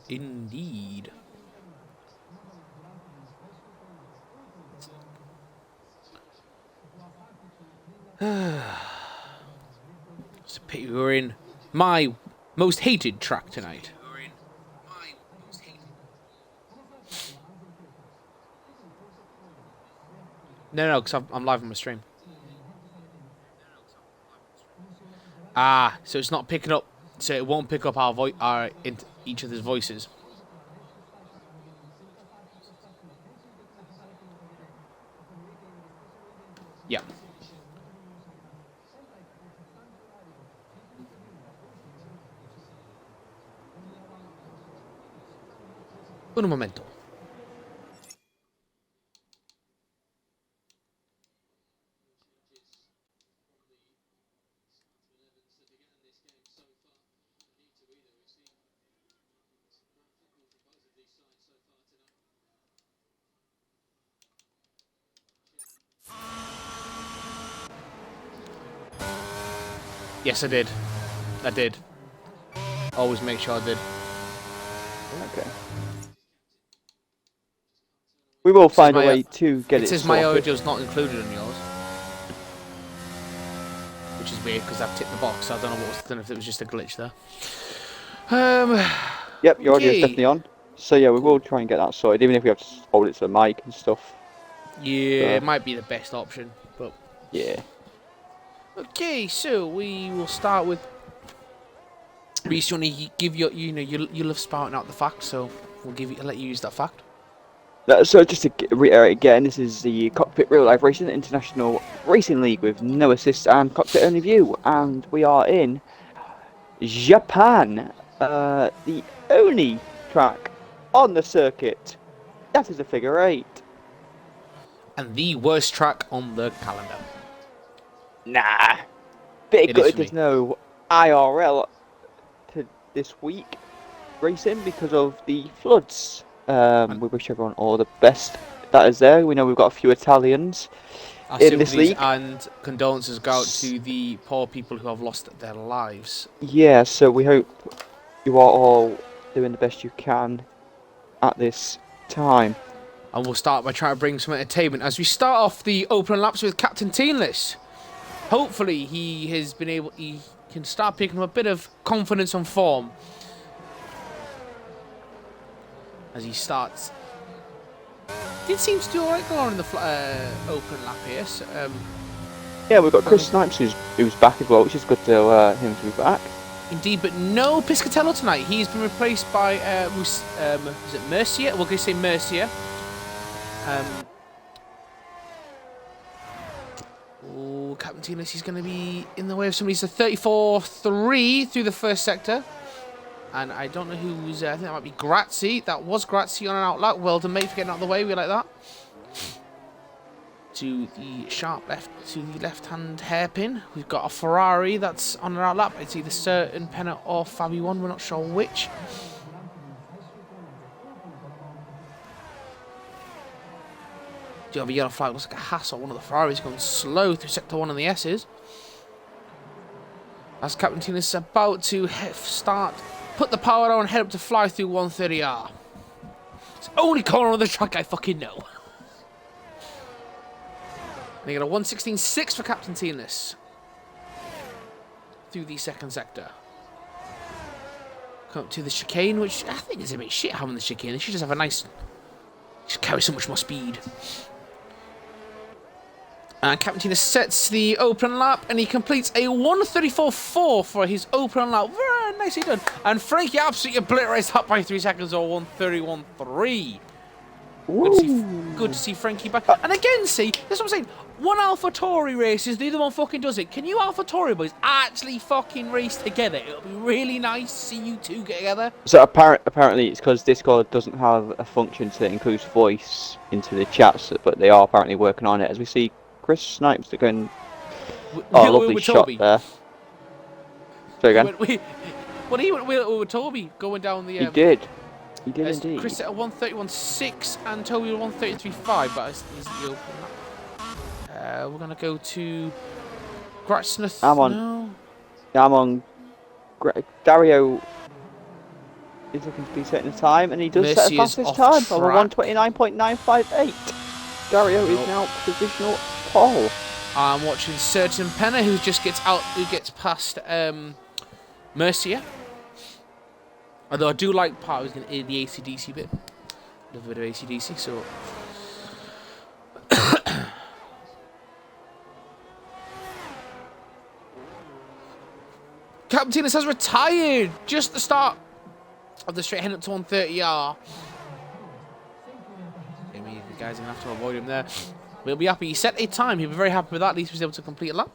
Indeed. It's a pity we're in my most hated track tonight. No, because I'm live on my stream. Ah, so it's not picking up. So it won't pick up our each other's voices. Yeah. Un momento. Yes, I did. I did. Always make sure I did. Okay. We will find a way to get it It says sorted. my audio's not included in yours. Which is weird because I've ticked the box. So I don't know if it was just a glitch there. Yep, your audio's definitely on. So yeah, we will try and get that sorted, even if we have to hold it to the mic and stuff. Yeah, it might be the best option, but yeah. Okay, so we will start with. Reese, you want to give you love spouting out the facts, so we'll let you use that fact. So just to reiterate again, this is the Cockpit Real Life Racing International Racing League with no assists and cockpit only view, and we are in Japan, the only track on the circuit that is a figure 8. And the worst track on the calendar. Nah, bit gutted there's no IRL to this week racing because of the floods. We wish everyone all the best that is there. We know we've got a few Italians in this league. And condolences go out to the poor people who have lost their lives. Yeah, so we hope you are all doing the best you can at this time. And we'll start by trying to bring some entertainment as we start off the open laps with Captain Teenless. Hopefully he can start picking up a bit of confidence and form as he starts. Did seem to do alright going on in the open lap here. So, yeah, we've got Chris Snipes who's back as well, which is good to him to be back. Indeed, but no Piscatello tonight. He's been replaced by is it Mercier? We're going to say Mercier. Captain Teenless, he's going to be in the way of somebody. He's a 34-3 through the first sector. And I don't know who's... I think that might be Grazzi. That was Grazzi on an outlet. Well done, mate, for getting out of the way. We like that. To the sharp left, to the left-hand hairpin. We've got a Ferrari that's on an outlap. It's either Certain Penna or Fabi 1. We're not sure which. Do you have a yellow flag? Looks like a hassle. One of the Ferraris going slow through Sector 1 on the S's. As Captain Teenless is about to put the power on and head up to fly through 130R. It's the only corner on the track I fucking know. And you got a 116.6 for Captain Teenless. Through the second sector. Come up to the chicane, which I think is a bit shit having the chicane. They should just have a nice... Just carry so much more speed. And Captain Teenless sets the open lap, and he completes a 134.4 for his open lap. Very nicely done. And Frankie absolutely obliterates that by 3 seconds, or 131.3. Good to see Frankie back. And again, see, that's what I'm saying. One AlphaTauri races, the other one fucking does it. Can you AlphaTauri boys actually fucking race together? It'll be really nice to see you two get together. So apparently it's because Discord doesn't have a function that includes voice into the chats, but they are apparently working on it. As we see Chris Snipes going... Oh, lovely shot there. So again. He went with Toby going down the... He did. He did indeed. Chris at a 131.6 and Toby at 133.5, but he's the open lap. We're going to go to Gratsmith. I'm on Dario is looking to be setting a time, and he does set a Mercy is fastest off time of a track. 1:29.958. Gario is now provisional pole. I'm watching Certain Penner, who gets past Mercia. Although I do like part of the AC/DC bit. Love a bit of AC/DC, so. Captain Tinas has retired just the start of the straight heading up to 130R. I mean, the guys are going to have to avoid him there. We'll be happy. He set a time. He'll be very happy with that. At least he was able to complete a lap.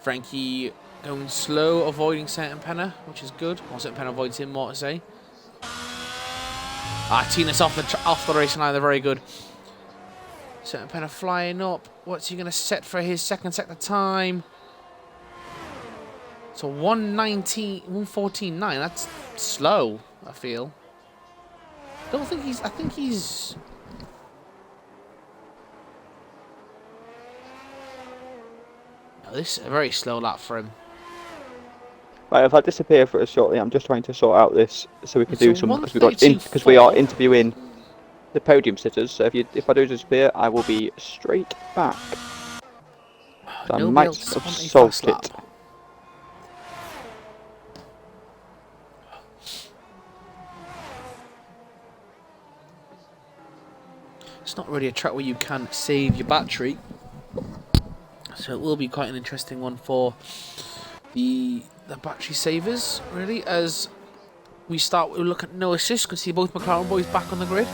Frankie going slow, avoiding Certain Penner, which is good. Or Certain Penner avoids him, more to say. Tinas off the racing line. They're very good. Certain Penner flying up. What's he going to set for his second sector time? So 114.9. That's slow, I feel. I think he's. No, this is a very slow lap for him. Right, if I disappear for us shortly, I'm just trying to sort out this so we can do some because we are interviewing the podium sitters. So if I do disappear, I will be straight back. So I might have solved it. It's not really a track where you can save your battery, so it will be quite an interesting one for the battery savers, really, as we'll look at no assist. Can see both McLaren boys back on the grid.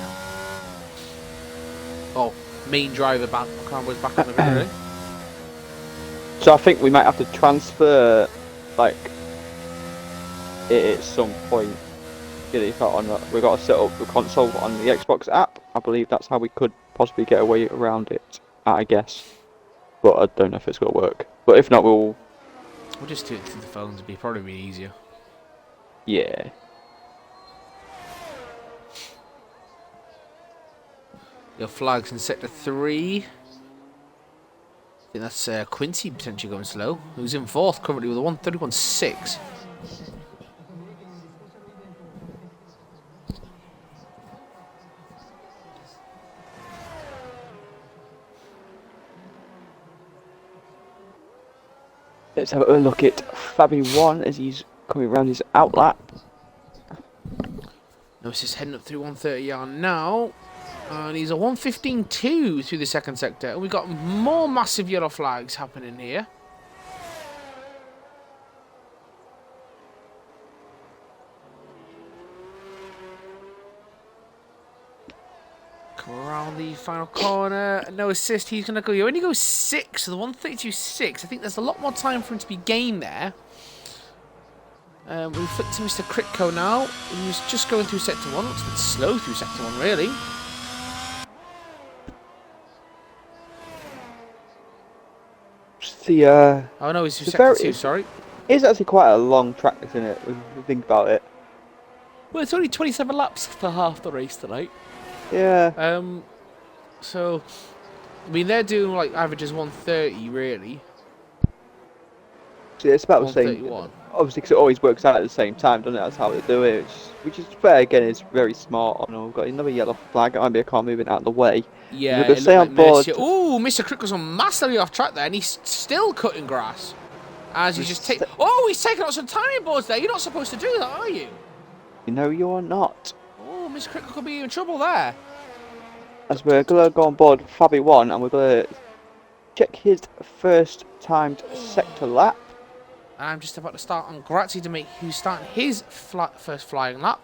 Oh, main driver back, McLaren boys back on the grid, really. So I think we might have to transfer, like, it at some point. We've got to set up the console on the Xbox app. I believe that's how we could possibly get a way around it, I guess. But I don't know if it's going to work. But if not, we'll just do it through the phones. It'd probably be easier. Yeah. Your flags in sector 3. I think that's Quincy potentially going slow. Who's in 4th currently with a 1:31.6. Let's have a look at Fabi1 as he's coming around his outlap. No, it's just heading up through 130R now. And he's a 1:15.2 through the second sector. And we've got more massive yellow flags happening here. Come around the final corner. No assist. He's going to go. He only goes 6. So the 1:32.6. I think there's a lot more time for him to be gained there. We flick to Mr. Critco now. He was just going through sector 1. Looks a bit slow through sector 1, really. Oh no, he's through sector 2, sorry. It's actually quite a long track, isn't it, when you think about it? Well, it's only 27 laps for half the race tonight. Yeah. So, I mean, they're doing like averages 130, really. So it's about the same. Obviously, because it always works out at the same time, doesn't it? That's how they do it. Which is fair. Again, it's very smart. I know we've got another yellow flag. It might be a car moving out of the way. Yeah. We're stay on board. Ooh, Mr. Crick was massively off track there, and he's still cutting grass. As he's just taking. Oh, he's taking out some timing boards there. You're not supposed to do that, are you? No, you're not. Oh, Mr. Crick could be in trouble there. As we're gonna go on board Fabi1, and we're gonna check his first timed sector lap. I'm just about to start on Grazzi to make who's starting his first flying lap.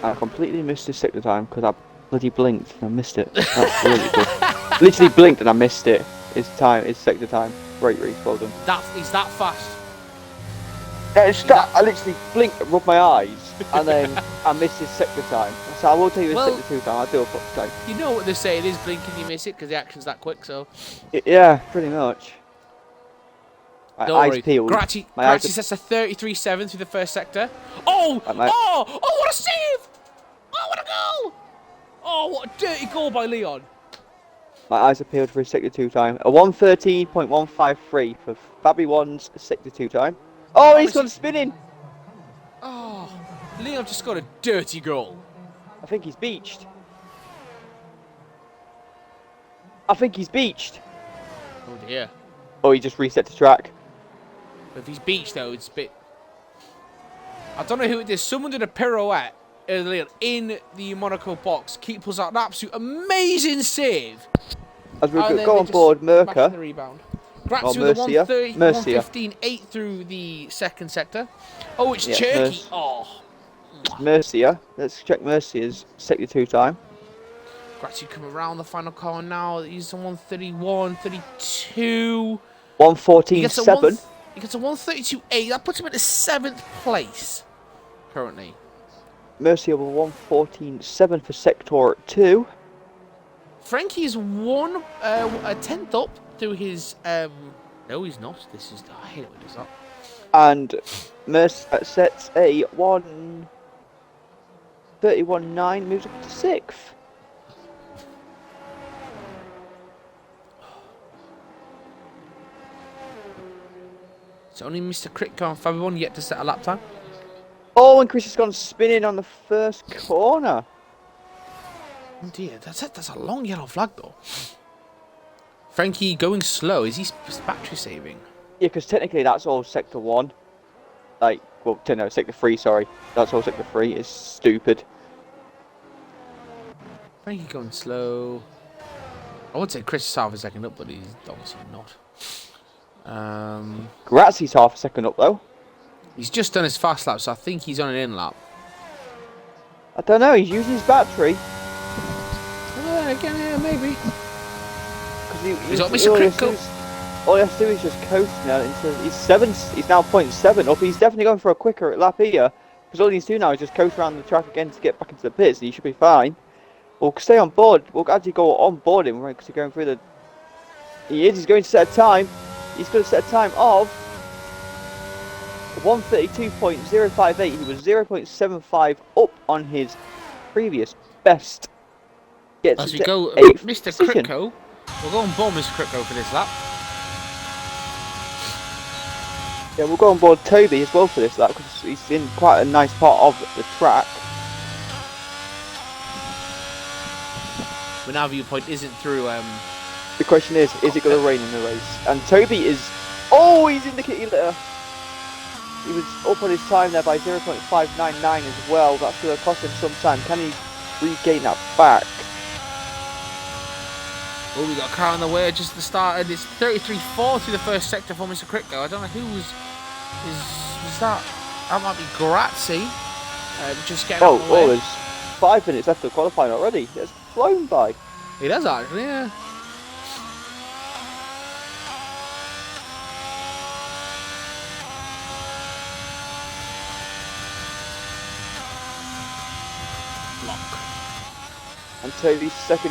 I completely missed his sector time because I bloody blinked and I missed it. That's really good. Literally blinked and I missed it. His sector time. Great race, well done. He's that fast. I literally blinked, rubbed my eyes, and then I missed his sector time. So I will tell you his sector 2 time. I do apologize. You know what they say, it is blink and you miss it because the action's that quick, so. Yeah, pretty much. Don't worry. Grazzi sets a 33.7 through the first sector. Oh, what a save! Oh, what a goal! Oh, what a dirty goal by Leon. My eyes are peeled for his Sector 2 time. A 113.153 for Fabi 1's Sector 2 time. Oh, he's gone spinning! Oh, Leo just got a dirty goal. I think he's beached. I think he's beached. Oh dear. Oh, he just reset the track. If he's beached though, it's a bit... I don't know who it is. Someone did a pirouette in the Monaco box. Keeper pulls out an absolute amazing save. As we And go on board, Merca. The rebound. Grazzi Or with the Mercia. 130, Mercia. 115.8 through the second sector. Oh, it's Yeah, Turkey. Oh. Mercia. Let's check Mercia's Sector 2 time. Grazzi coming around the final corner now. He's on 131, 32. 114.7. He gets a 132.8. That puts him at the 7th place currently. Mercia with 114.7 for Sector 2. Frankie is a 10th up through his... no, he's not. This is... I hate it when it does that. And Mercia sets a 131.9, moves up to 6th. It's only Mr. Critco and Fabian yet to set a lap time. Oh, and Chris has gone spinning on the first corner. Oh dear, that's a long yellow flag though. Frankie going slow. Is he battery saving? Yeah, because technically that's all Sector 1. Like, well, no, Sector 3, sorry. That's all Sector 3. It's stupid. Frankie going slow. I would say Chris is half a second up, but he's obviously not. Grazzi's half a second up, though. He's just done his fast lap, so I think he's on an in lap. I don't know, he's using his battery. Again, yeah, maybe. He's got Mr. Critical. All he has to do is just coast now. He's now 0.7 up. He's definitely going for a quicker lap here. Because all he needs to do now is just coast around the track again to get back into the pits, and he should be fine. We'll stay on board. We'll actually go on board him, right? Because he's going through the... He's going to set a time. He's going to set a time of 132.058. He was 0.75 up on his previous best. As we go, Mr. Critco. We'll go on board Mr. Critco for this lap. Yeah, we'll go on board Toby as well for this lap because he's in quite a nice part of the track. But now viewpoint isn't through. The question is it going to rain in the race? And Toby is... Oh, he's in the kitty litter. He was up on his time there by 0.599 as well. That's going to cost him some time. Can he regain that back? Oh, we got a car on the way just at the start, and it's 33.4 through the first sector for Mr. Critco. I don't know who was that? That might be Grazzi. Just getting out of the way. There's 5 minutes left of qualifying already. It's flown by. It has actually, yeah. And Toby's second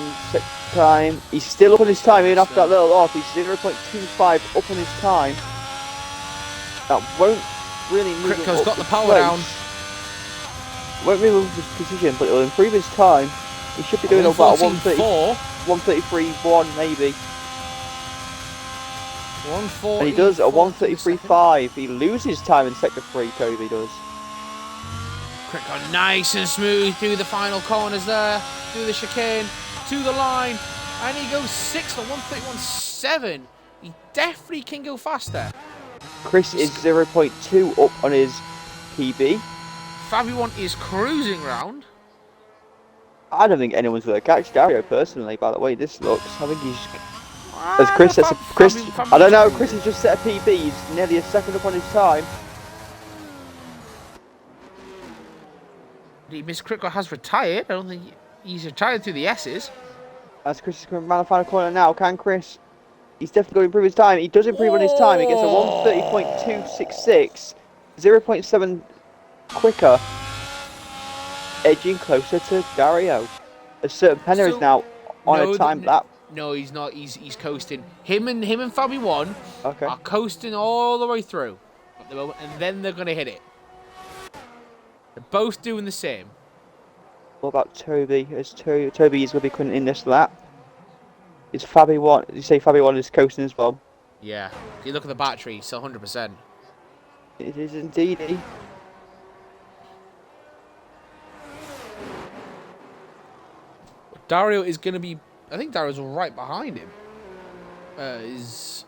time, he's still up on his time even after that little off. He's 0.25 up on his time. That won't really move him Critco's up got the to power place. down. Won't really move his position, but it'll improve his time. He should be doing about a 133.1 maybe. 140. And he does a 133.5. He loses time in Sector 3, Toby does. Critco nice and smooth through the final corners there, through the chicane, to the line, and he goes 6th at 131.7. He definitely can go faster. Chris is 0.2 up on his PB. Fabian is cruising round. I don't think anyone's going to catch Dario personally, by the way this looks. I think he's... As Chris sets a... I don't know, Chris has just set a PB. He's nearly a second up on his time. Miss Critco has retired. I don't think he's retired through the S's. As Chris is coming around the final corner now, can Chris? He's definitely going to improve his time. He does improve on his time. He gets a 130.266, 0.7 quicker, edging closer to Dario. A certain Penner is now on a time lap. No, he's not. He's coasting. Him and Fabian Okay. are coasting all the way through at the moment, and then they're going to hit it. They're both doing the same. What about Toby? Toby is going to be coming in this lap. Is Fabi one? Did you say Fabi one is coasting as well? Yeah. If you look at the battery, it's 100%. It is indeed. Dario is going to be... I think Dario's right behind him. He's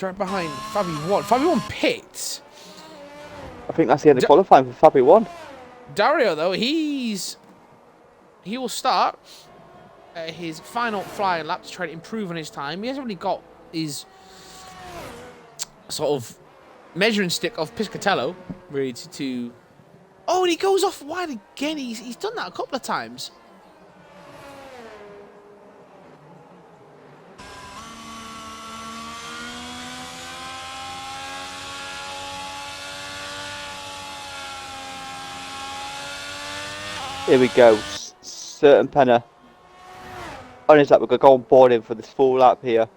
right behind Fabi 1. Fabi 1 pits. I think that's the end of qualifying for Fabi 1. Dario, though, he will start his final flying lap to try to improve on his time. He hasn't really got his sort of measuring stick of Piscatello, really, to... Oh, and he goes off wide again. He's done that a couple of times. Here we go. Certain Penner. On his lap, we're going to go on board him for this full lap here.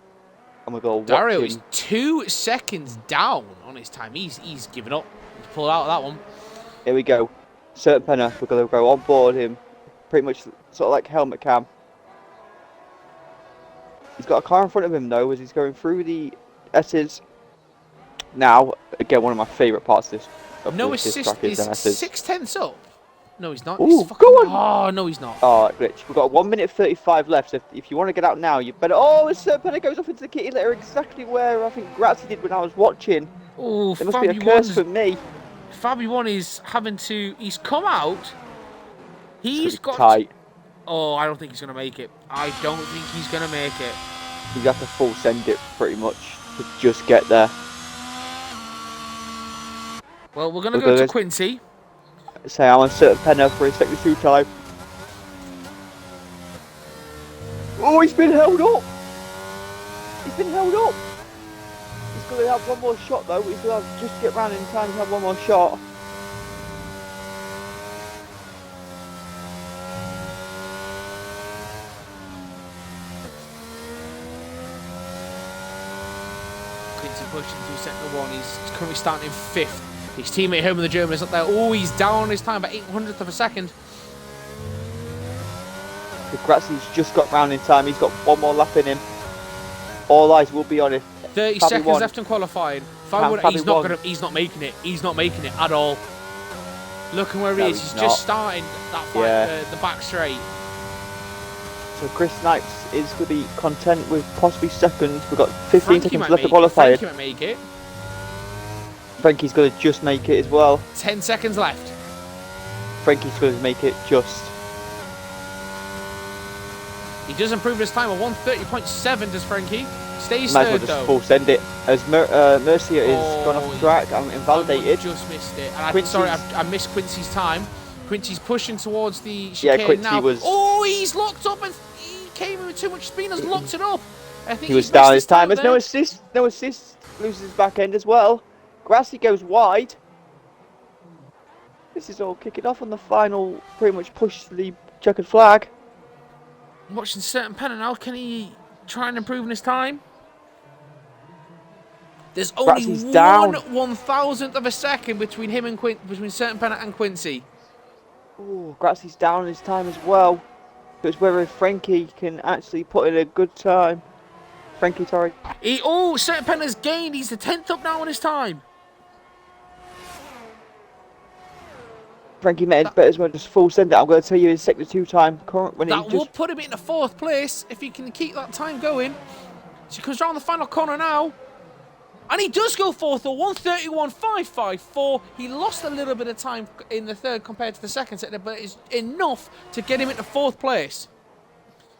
And we're going to watch Dario him. is 2 seconds down on his time. He's given up. He's pulled out of that one. Here we go. Certain Penner, we're going to go on board him. Pretty much sort of like helmet cam. He's got a car in front of him though as he's going through the S's. Now, again, one of my favourite parts of this. No assist is 6/10 up. No, he's not. Ooh, He's go on! Oh, no, he's not. Oh, glitch. We've got 1 minute 35 left, so if you want to get out now, you better... Oh, Certain Penner goes off into the kitty litter exactly where I think Grazzi did when I was watching. Oh, There must be a curse for me. Fabi 1 is having to... He's come out. He's got... Tight. Oh, I don't think he's going to make it. I don't think he's going to make it. You have to full send it pretty much to just get there. Well, we're going to go to Quincy. Say I'm on Certain Penner for his second 2 time. Oh, he's been held up! He's been held up! He's going to have one more shot though. He's going to have just get round in time to have one more shot. Quincy pushed into sector 1. He's currently starting in 5th. His teammate Herman the German is up there. Oh, he's down on his time by 800th of a second. Grazzi's just got round in time. He's got one more lap in him. All eyes will be on it. 30 Fabi seconds won. left in qualifying. He's not making it. He's not making it at all. Looking where he is. He's just starting that fight, the back straight. So Chris Snipes is going to be content with possibly second. We've got 15 seconds left to qualify. Frankie might make it. Frankie's going to just make it as well. 10 seconds left. Frankie's going to make it just. He does improve his time of 1:30.7, does Frankie. Stays Might as well third, just though. full send it. As Mercia is gone off track and invalidated. Just missed it. And I missed Quincy's time. Quincy's pushing towards the chicane yeah, Quincy now. was. Oh, he's locked up and he came in with too much speed and has locked it up. I think He was down his time. There's no assist. No assist. Loses his back end as well. Grazzi goes wide. This is all kicking off on the final, pretty much push to the checkered flag. I'm watching Certain Penner now. Can he try and improve in his time? There's only down. 1/1000th of a second between him and between Certain Penner and Quincy. Oh, Grazzi's down his time as well. So it's whether Frankie can actually put in a good time. Frankie, sorry. Certain Penner's gained. He's the 10th up now on his time. Frankie made it better as well, just full send it. I'm going to tell you his sector 2 time. That will put him in the 4th place if he can keep that time going. So he comes around the final corner now. And he does go 4th, or 1:31.554. He lost a little bit of time in the 3rd compared to the 2nd sector, but it's enough to get him into 4th place.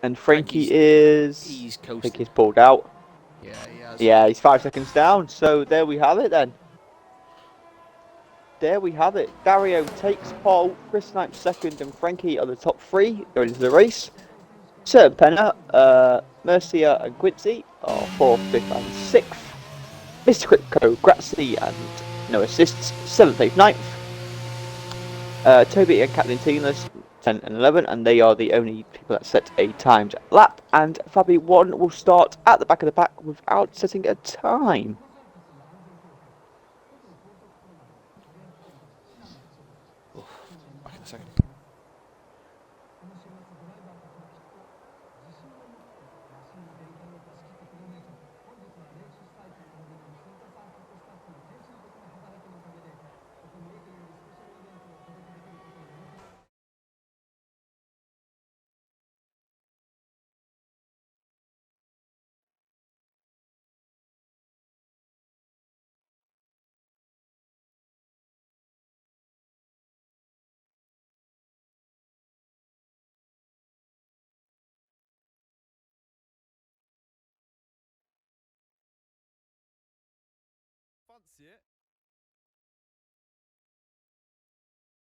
And Frankie is... He's coasting. I think he's pulled out. Yeah, he has. Yeah, he's 5 seconds down. So there we have it then. There we have it. Dario takes pole, Chris Snipes second, and Frankie are the top 3 going into the race. Certain Penner, Mercia and Quincy are 4th, 5th and 6th. Mr. Crypto, Grazzi and no assists, 7th, 8th, 9th. Toby and Captain Tina's 10 and 11, and they are the only people that set a timed lap. And Fabi 1 will start at the back of the pack without setting a time. Back in a second.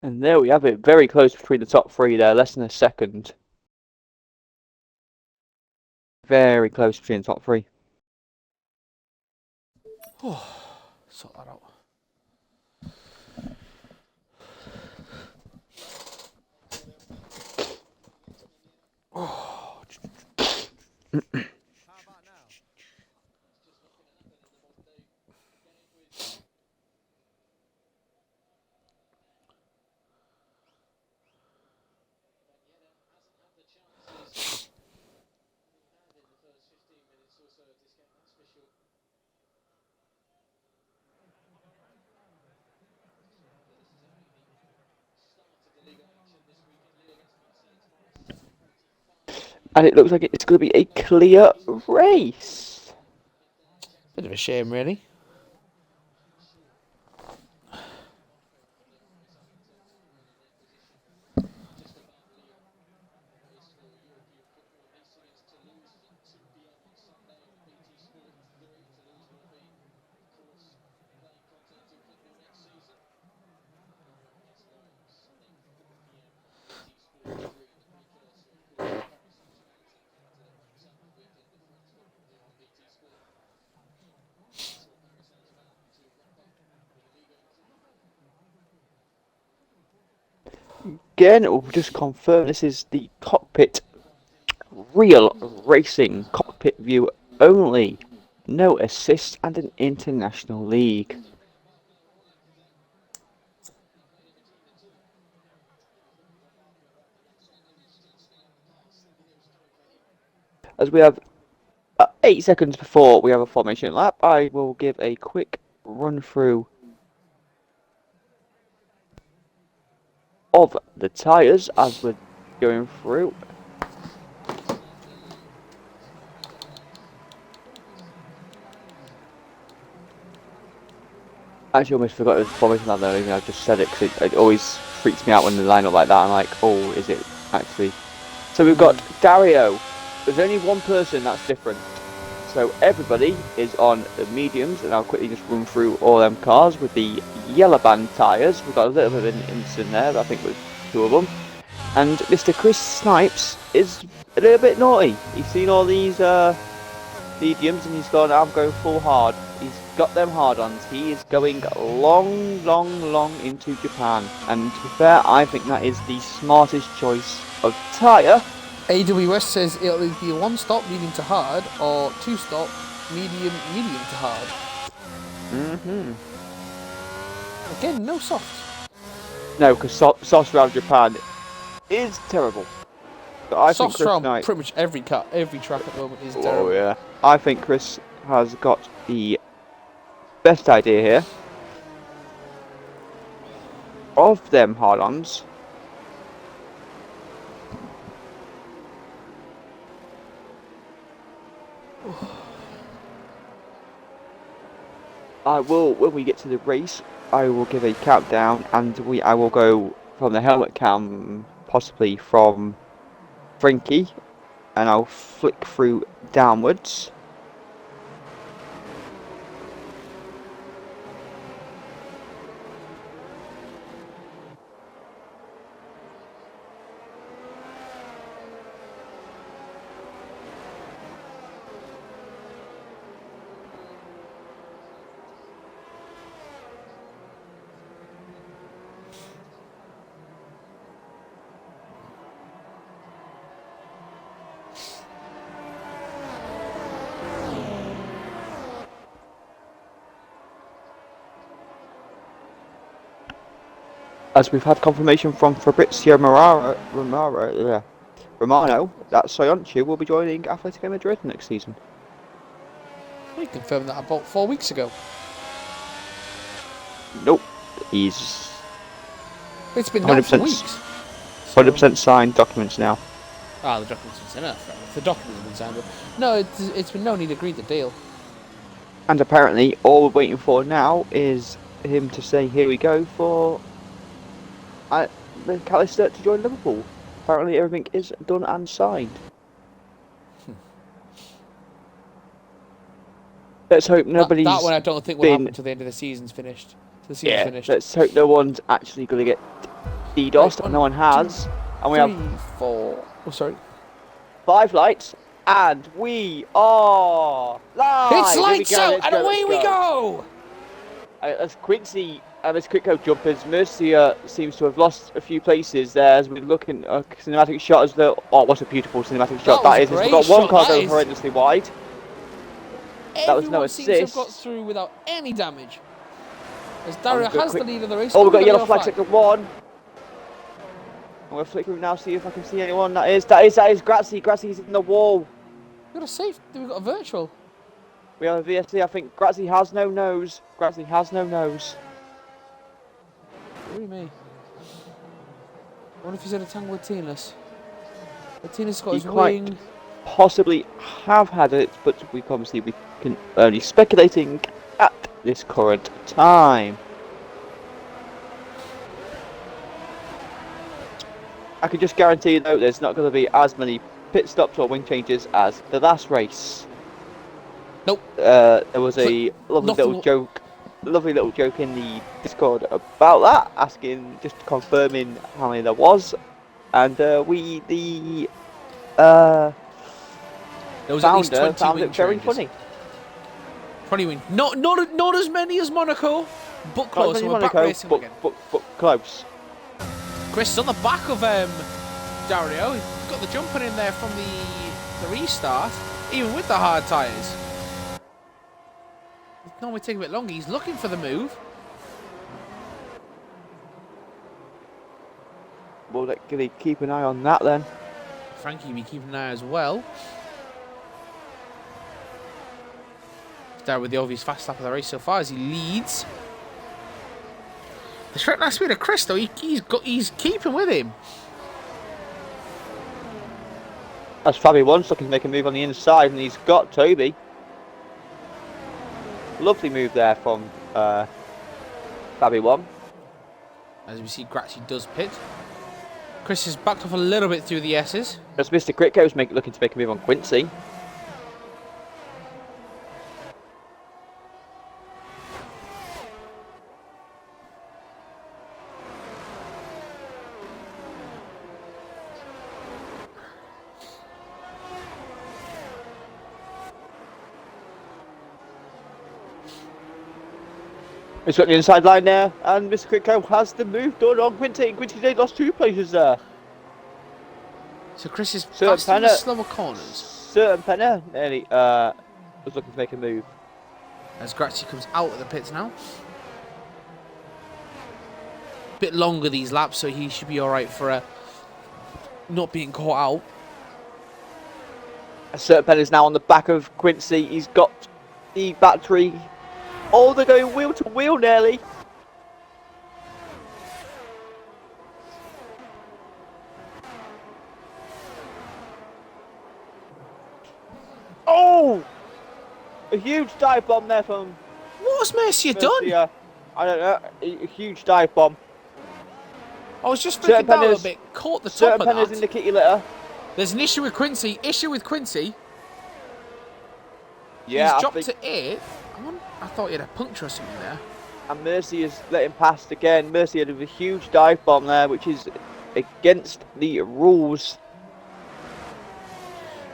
And there we have it, very close between the top three there, less than a second. Very close between the top three. Sort that out. And it looks like it's going to be a clear race. Bit of a shame, really. Again, we'll just confirm this is the Cockpit real racing cockpit view only. No assists and an international league. As we have 8 seconds before we have a formation lap, I will give a quick run through of the tyres as we're going through. I actually almost forgot it was formation lap though, even though I just said it because it always freaks me out when they line up like that. I'm like, oh, is it actually? So we've got Dario. There's only one person that's different. So everybody is on the mediums, and I'll quickly just run through all them cars with the yellow band tyres. We've got a little bit of an incident there, but I think it was 2 of them. And Mr. Chris Snipes is a little bit naughty. He's seen all these mediums and he's gone, I'm going full hard. He's got them hard-ons. He is going long, long, long into Japan. And to be fair, I think that is the smartest choice of tyre. AWS says it'll either be 1 stop, medium to hard, or 2 stop, medium, medium to hard. Again, no soft. No, because soft around Japan is terrible. But I think Soft Chris around Knight, pretty much every track at the moment is terrible. oh yeah, I think Chris has got the best idea here of them hard-ons. I will, when we get to the race, I will give a countdown, and I will go from the helmet cam, possibly from Frankie, and I'll flick through downwards. As we've had confirmation from Fabrizio Romano that Soyuncu will be joining Atletico Madrid next season. We confirmed that about 4 weeks ago. Nope, he's It's been known for 100% weeks. 100% signed documents now. Ah, the documents have been signed. The documents have been signed, but no, it's been known he'd agreed the deal. And apparently, all we're waiting for now is him to say, "Here we go" for McAllister to join Liverpool. Apparently, everything is done and signed. Let's hope nobody's That one I don't think will happen until the end of the season's finished. Finished. Let's hope no one's actually going to get DDoSed. Right, no one has. Two, And we 3, have 4. Oh, sorry. 5 lights. And we are live! It's lights out, and away we go! As Quincy and as Quickco jumpers, Mercier seems to have lost a few places there as we look in a cinematic shot as the... Oh, what a beautiful cinematic shot that is. We've got one car going horrendously wide. That was no assist. Seems to have got through without any damage. As Dario has the lead of the race. Oh, we've got yellow flag sector 1. And we're flickering now, see if I can see anyone. That is Grazzi. Grazzi's in the wall. We've got a safe. We've got a virtual. We have a VSC. I think Grazzi has no nose. Grazzi has no nose. Really me. I wonder if he's had a tangle with Tinus. But Tinus got his wing. Possibly have had it, but we can only speculating at this current time. I can just guarantee you though there's not going to be as many pit stops or wing changes as the last race. Nope. There was a lovely little joke in the Discord about that, asking, just confirming how many there was, and there was at least 20 found wing it very changes. funny. 20 wing. Not as many as Monaco, but close. We're back racing again. But close. Chris is on the back of Dario. He's got the jumper in there from the restart, even with the hard tyres. It normally take a bit longer. He's looking for the move. Well, let's keep an eye on that then. Frankie will be keeping an eye as well. There with the obvious fast lap of the race so far as he leads. The straight last speed of Chris though, he's keeping with him. As Fabi wants, looking to make a move on the inside, and he's got Toby. Lovely move there from Fabi 1. As we see, Grazzi does pit. Chris has backed off a little bit through the S's. As Mr. Critco's looking to make a move on Quincy. He's got the inside line there, and Mr. Critco has the move done on Quincy. Quincy Day lost 2 places there. So Chris is fast in the slower corners. Certain Penner nearly was looking to make a move. As Grazzi comes out of the pits now. Bit longer these laps, so he should be alright for not being caught out. Certain Penner's now on the back of Quincy. He's got the battery. Oh, they're going wheel to wheel nearly. Oh! A huge dive bomb there from... What has Mercier done? I don't know. A huge dive bomb. I was just flicking down a little bit. Caught the top of that. Certain Penner's in the kitty litter. There's an issue with Quincy. Yeah, he's dropped to 8th. I thought he had a puncture or something there. And Mercy has let him past again. Mercy had a huge dive bomb there, which is against the rules.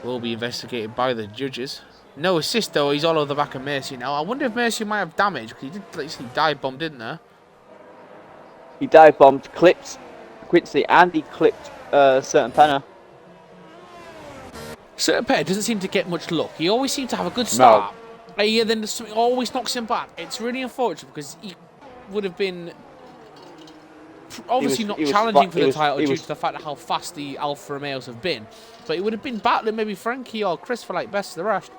Will be investigated by the judges. No assist though, he's all over the back of Mercy now. I wonder if Mercy might have damage, because he did literally dive bomb, didn't there? He dive bombed, clipped Quincy, and he clipped Certain Penner. Certain Penner doesn't seem to get much luck. He always seems to have a good start. No. Yeah, then something always knocks him back. It's really unfortunate because he would have been obviously not challenging for the title due to the fact of how fast the Alfa Romeos have been. But he would have been battling maybe Frankie or Chris for like best of the rest.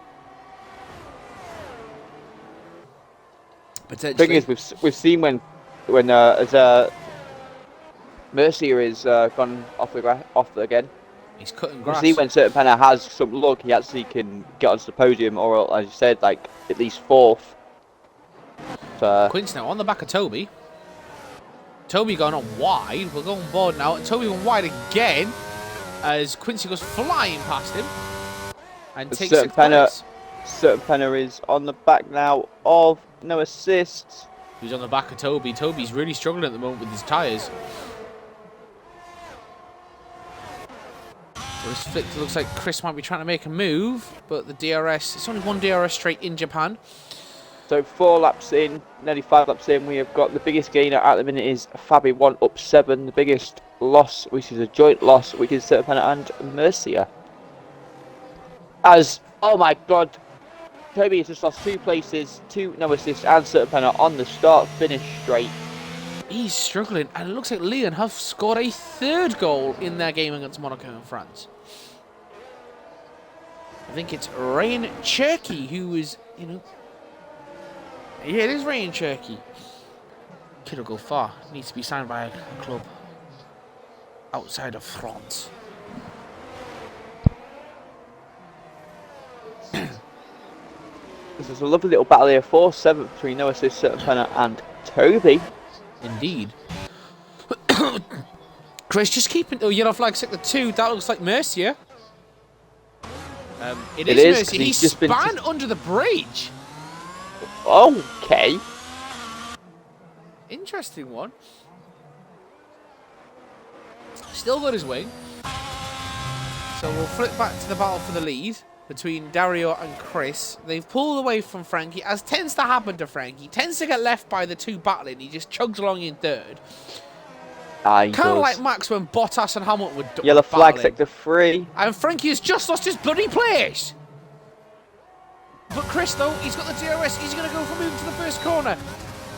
Potentially. The thing is, we've seen when Mercier is gone off again. He's cutting grass. You see when Certain Penner has some luck, he actually can get onto the podium, or as you said, like at least 4th. So, Quincy now on the back of Toby. Toby going on wide. We're going board now. Toby going wide again as Quincy goes flying past him and takes 6th place. Serpenna is on the back now of no assists. He's on the back of Toby. Toby's really struggling at the moment with his tyres. So this flick looks like Chris might be trying to make a move, but the DRS, it's only one DRS straight in Japan. So 4 laps in, nearly 5 laps in, we have got the biggest gainer at the minute is Fabi 1 up 7. The biggest loss, which is a joint loss, which is Serpenna and Mercia. As, oh my god, Toby has just lost 2 places, 2 no assists, and Serpenna on the start-finish straight. He's struggling, and it looks like Leon have scored a 3rd goal in their game against Monaco and France. I think it's Ryan Cherky who is, you know... Yeah, it is Ryan Cherky. Kid will go far. Needs to be signed by a club outside of France. This is a lovely little battle here, 4-7 between no assist, Serpenna and Toby. Indeed. Chris, just keeping... Oh, yellow flag sector 2. That looks like Mercia. It is Mercia. He span under the bridge. Okay. Interesting one. Still got his wing. So we'll flip back to the battle for the lead between Dario and Chris. They've pulled away from Frankie, as tends to happen to Frankie. Tends to get left by the 2 battling. He just chugs along in 3rd. Kind of like Max when Bottas and Hamilton were yellow flag sector 3. And Frankie has just lost his bloody place. But Chris, though, he's got the DRS. He's going to go for moving to the first corner.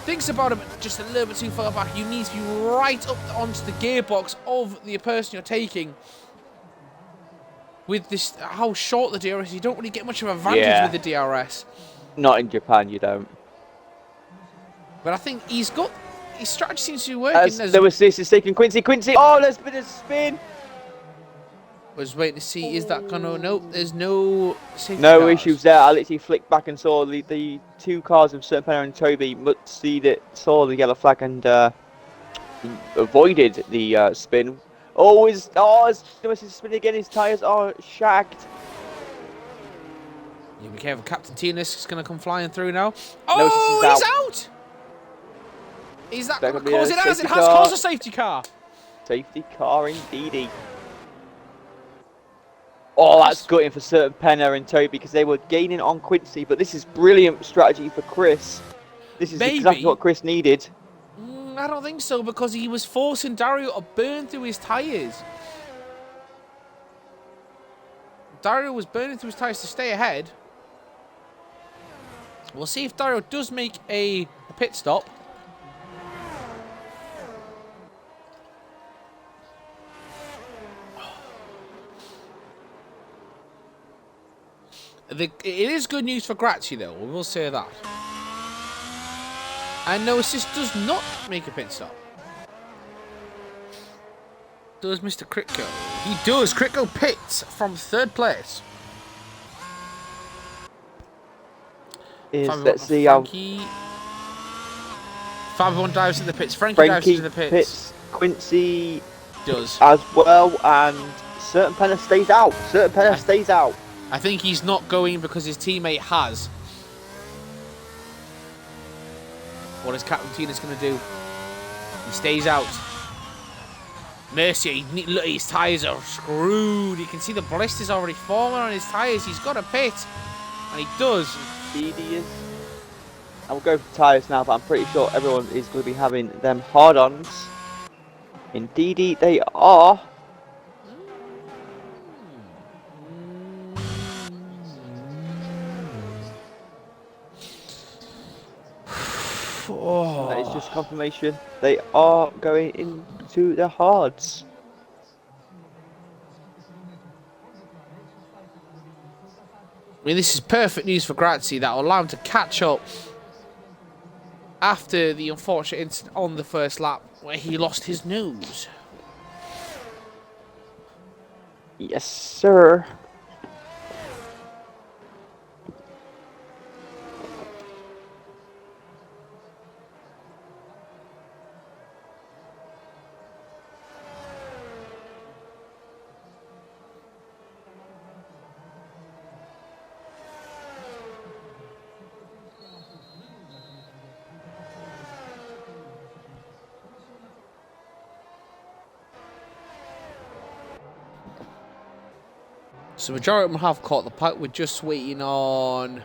Thinks about him just a little bit too far back. You need to be right up onto the gearbox of the person you're taking. With this, how short the DRS, you don't really get much of an advantage with the DRS. Not in Japan, you don't. But I think he's got... His strategy seems to be working. No assist is taking Quincy. Oh, there's been a spin. I was waiting to see, is that gonna... Nope, there's no safety No cars. issues there. I literally flicked back and saw the 2 cars of Serpenna and Toby. Saw the yellow flag and avoided the spin. No assist spin again. His tyres are shagged. You be careful, Captain Tinas is gonna come flying through now. No, Oh, he's out! Is that gonna cause it? It has caused a safety car. Safety car indeedy. Oh, that's gutting for Serpenna and Toby because they were gaining on Quincy, but this is brilliant strategy for Chris. This is exactly what Chris needed. I don't think so, because he was forcing Dario to burn through his tyres. Dario was burning through his tyres to stay ahead. We'll see if Dario does make a pit stop. It is good news for Grazzi, though. We will say that. And no assist does not make a pit stop. Does Mr. Kritko? He does. Kritko pits from 3rd place. Let's see how... Fabian dives in the pits. Frankie dives into the pits. Quincy does. As well, and Serpenna stays out. Serpenna stays out. I think he's not going because his teammate has. What is Captain Tina's going to do? He stays out. Mercia, look, his tyres are screwed. You can see the blisters already forming on his tyres. He's got a pit. And he does. Indeed he is. I will go for tyres now, but I'm pretty sure everyone is going to be having them hard-ons. Indeed they are. Oh. That is just confirmation. They are going into the hards. I mean, this is perfect news for Grazzi. That will allow him to catch up after the unfortunate incident on the first lap where he lost his nose. Yes, sir. So majority of them have caught the pack. We're just waiting on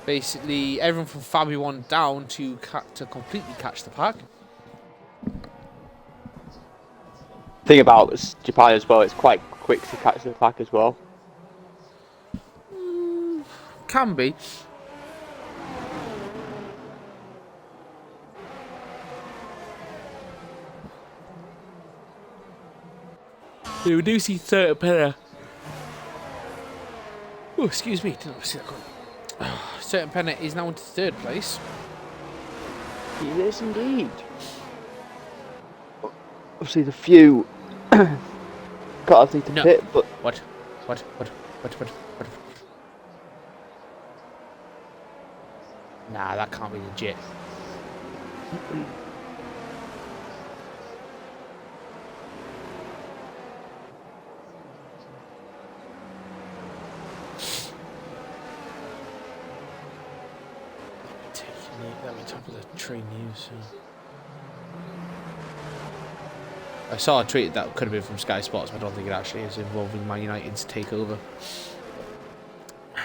basically everyone from Fabio 1 down to completely catch the pack. Thing about Japan as well, it's quite quick to catch the pack as well. Can be. We do see certain Penna. Oh, excuse me. Didn't see that coming. Certain Penna is now into 3rd place. He is indeed. Obviously, the few got to pit, but What? Nah, that can't be legit. Let me top of the train news. I saw a tweet that could have been from Sky Sports, but I don't think it actually is, involving Man United's takeover. I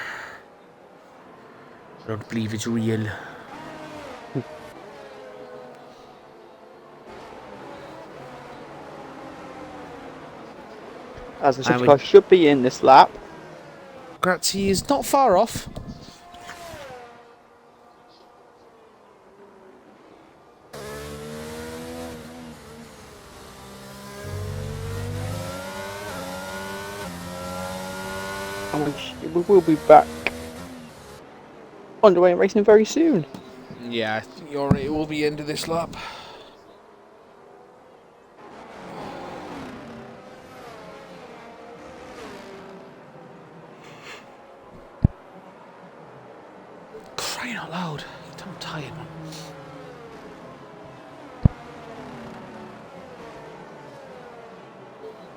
don't believe it's real. as the safety car should be in this lap. Grazie is not far off. We will be back underway and racing very soon. Yeah, it will be end of this lap. Crying out loud. I'm tired, man.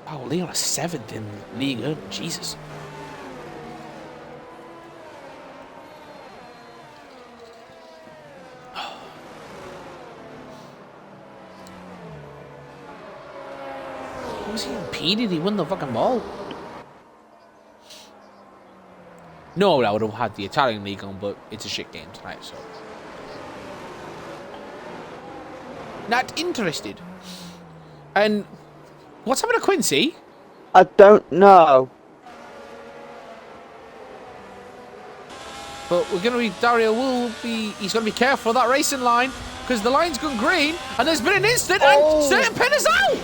Oh, Leon is 7th in League 1. Jesus. Was he impeded? He won the fucking ball. No, I would have had the Italian league on, but it's a shit game tonight, so. Not interested. And what's happened to Quincy? I don't know. But we're going to be, he's going to be careful of that racing line, because the line's gone green, and there's been an instant, and certain Penn is out!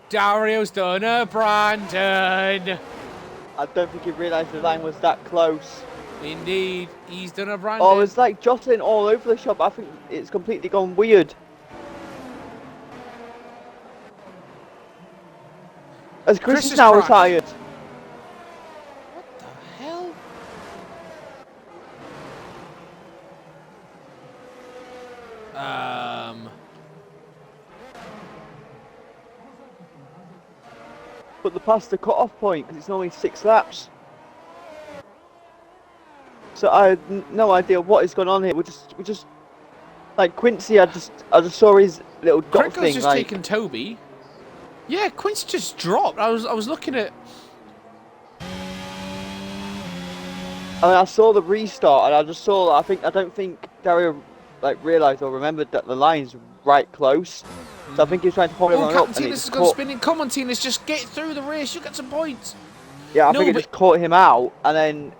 Dario's done her, Brandon. I don't think he realised the line was that close. Indeed, he's done a Brandon. Oh, it's like jostling all over the shop. I think it's completely gone weird. As Chris is now retired. What the hell? But they passed the cut-off point because it's only 6 laps. So I had no idea what is going on here. We just like Quincy. I just saw his little dot Crico's thing. just taken Toby. Yeah, Quincy just dropped. I was looking at. I mean, I saw the restart, and I just saw. I don't think Dario realised or remembered that the line's right close. So I think he was trying to hold everyone up. Captain Tina's gone spinning. Come on, Tina's, just get through the race. You get some points. Yeah, I think it just caught him out, and then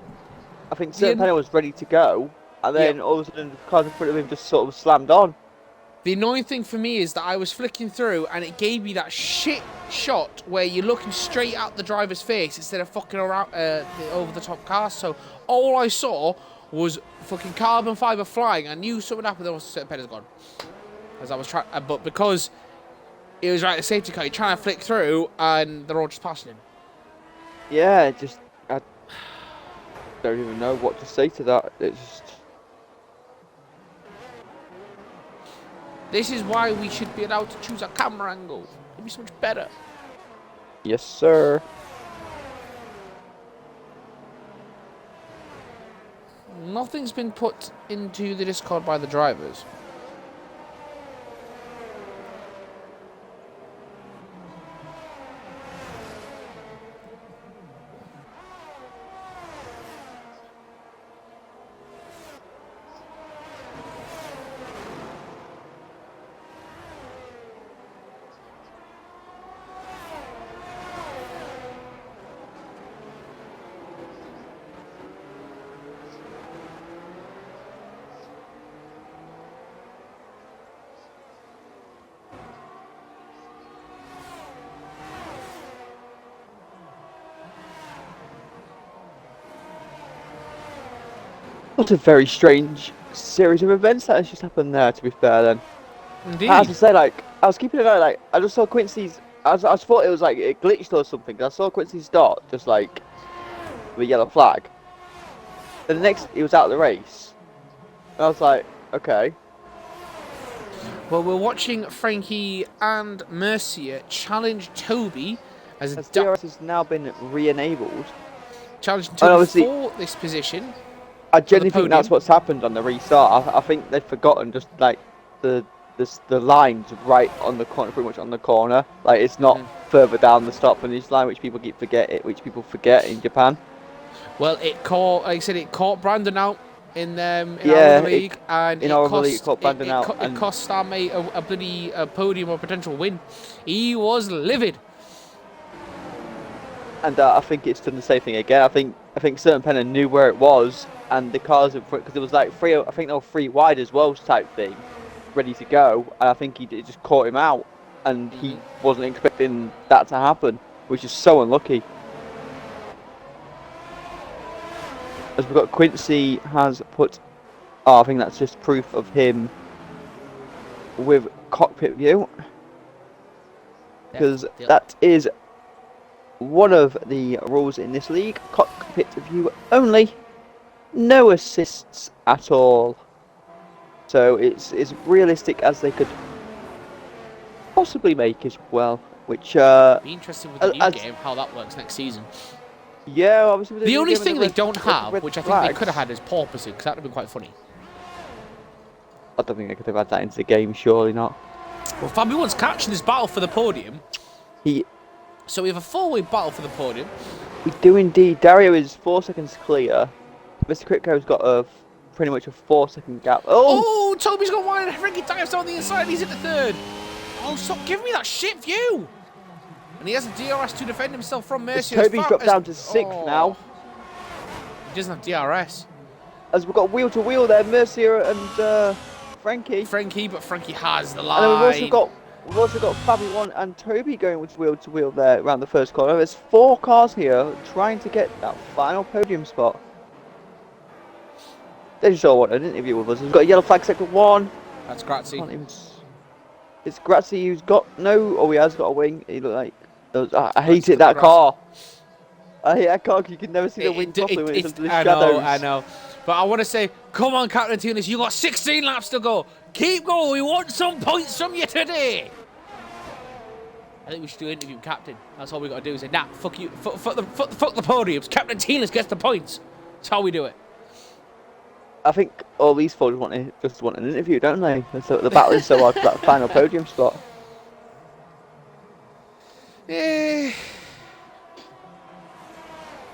I think Serpenna was ready to go, and then all of a sudden the cars in front of him just sort of slammed on. The annoying thing for me is that I was flicking through, and it gave me that shit shot where you're looking straight at the driver's face instead of fucking around the over-the-top cars. So all I saw was fucking carbon fibre flying. I knew something happened. There was Serpenna's gone. As I was trying, but because it was right at the safety car, you're trying to flick through, and they're all just passing him. Yeah, I don't even know what to say to that. It's just. This is why we should be allowed to choose a camera angle. It'd be so much better. Yes, sir. nothing's been put into the Discord by the drivers. What a very strange series of events that has just happened there, to be fair, then. Indeed. I have to say, like, I was keeping an eye, like, I just saw Quincy's, I thought it was, like, it glitched or something, 'cause I saw Quincy's dot, just, like, with a yellow flag. Then the next, he was out of the race. And I was like, okay. Well, we're watching Frankie and Mercier challenge Toby as DRS has now been re-enabled. Challenging Toby for this position. I genuinely think that's what's happened on the restart. I think they've forgotten just like the lines right on the corner, pretty much on the corner. Like it's not further down the start finish line, which people forget in Japan. Well, it caught, like I said, it caught Brandon out in our league, and it cost our mate a bloody podium or potential win. He was livid. And I think it's done the same thing again. I think certain Penna knew where it was, and the cars in front, because it was like three. I think they were 3 wide as well, type thing, ready to go. And I think it just caught him out, and he wasn't expecting that to happen, which is so unlucky. As we've got Quincy has put. Oh, I think that's just proof of him with cockpit view, because that is one of the rules in this league. Cockpit view only, no assists at all. So it's as realistic as they could possibly make as well. Which be interesting with the new game how that works next season. Yeah, obviously. The only thing they don't have, which I think they could have had, is porpoising, because that would have been quite funny. I don't think they could have had that into the game. Surely not. Well, Fabio wants catching this battle for the podium. So we have a 4-way battle for the podium. We do indeed. Dario is 4 seconds clear. Mr. Critco's got pretty much a 4-second gap. Oh, Toby's got wide. Frankie dives on the inside. He's in the third. Oh, stop giving me that shit view. And he has a DRS to defend himself from Mercier. Toby's dropped down to 6th now. He doesn't have DRS. As we've got wheel to wheel there, Mercier and Frankie. But Frankie has the line. And then we've also got Fabi1 and Toby going with wheel to wheel there around the first corner. There's 4 cars here trying to get that final podium spot. They just all want an interview with us. We've got a yellow flag sector 1. That's Grazzi. It's Grazzi who's got he has got a wing. He looked like I hated that car. I hate that car because you can never see the wing properly when it's under the shadows. I know. But I want to say, come on, Captain Tunis, you got 16 laps to go. Keep going. We want some points from you today. I think we should do an interview with Captain. That's all we got to do. Say, nah, fuck you. Fuck the podiums. Captain Tunis gets the points. That's how we do it. I think all these four just want an interview, don't they? So the battle is so hard for that final podium spot. Yeah.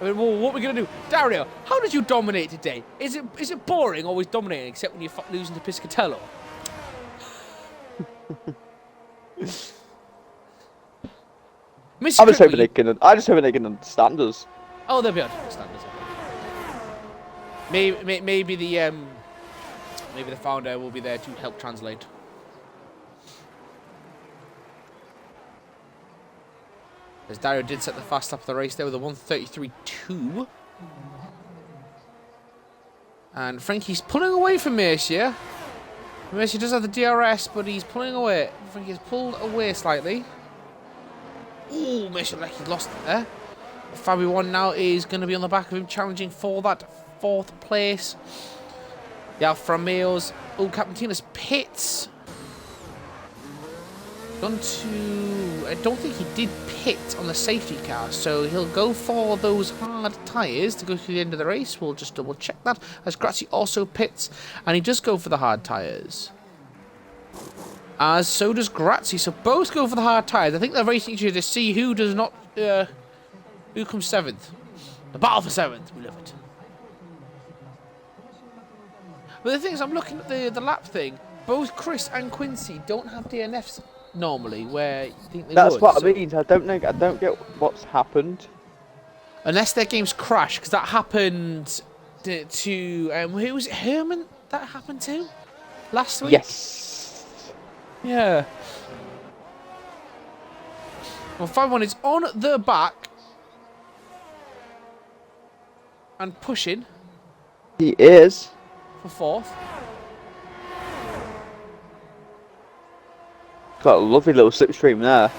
I mean, well, what are we going to do? Dario, how did you dominate today? Is it boring always dominating, except when you're losing to Piscatello? I just hoping they can understand us. Oh, they'll be able to understand us. Maybe the founder will be there to help translate. As Dario did set the fast lap of the race there with a 1:33.2. And Frankie's pulling away from Mercier. Mercier does have the DRS, but he's pulling away. Frankie's pulled away slightly. Ooh, Mercier like he lost it there. Fabi1 now is going to be on the back of him, challenging for that 4th place. The Alfa Romeos. Oh, Captain Tina's pits. I don't think he did pit on the safety car, so he'll go for those hard tyres to go through the end of the race. We'll just double check that, as Grazzi also pits, and he does go for the hard tyres. As so does Grazzi, so both go for the hard tyres. I think they're racing each other to see who does not, who comes 7th. The battle for 7th, we love it. But the thing is, I'm looking at the lap thing. Both Chris and Quincy don't have DNFs normally, where you think they would. That's what I mean. I don't know. I don't get what's happened. Unless their games crash, because that happened to who was it? Herman that happened to last week. Yes. Yeah. Well, 5-1 is on the back and pushing. He is for 4th. Got a lovely little slipstream there.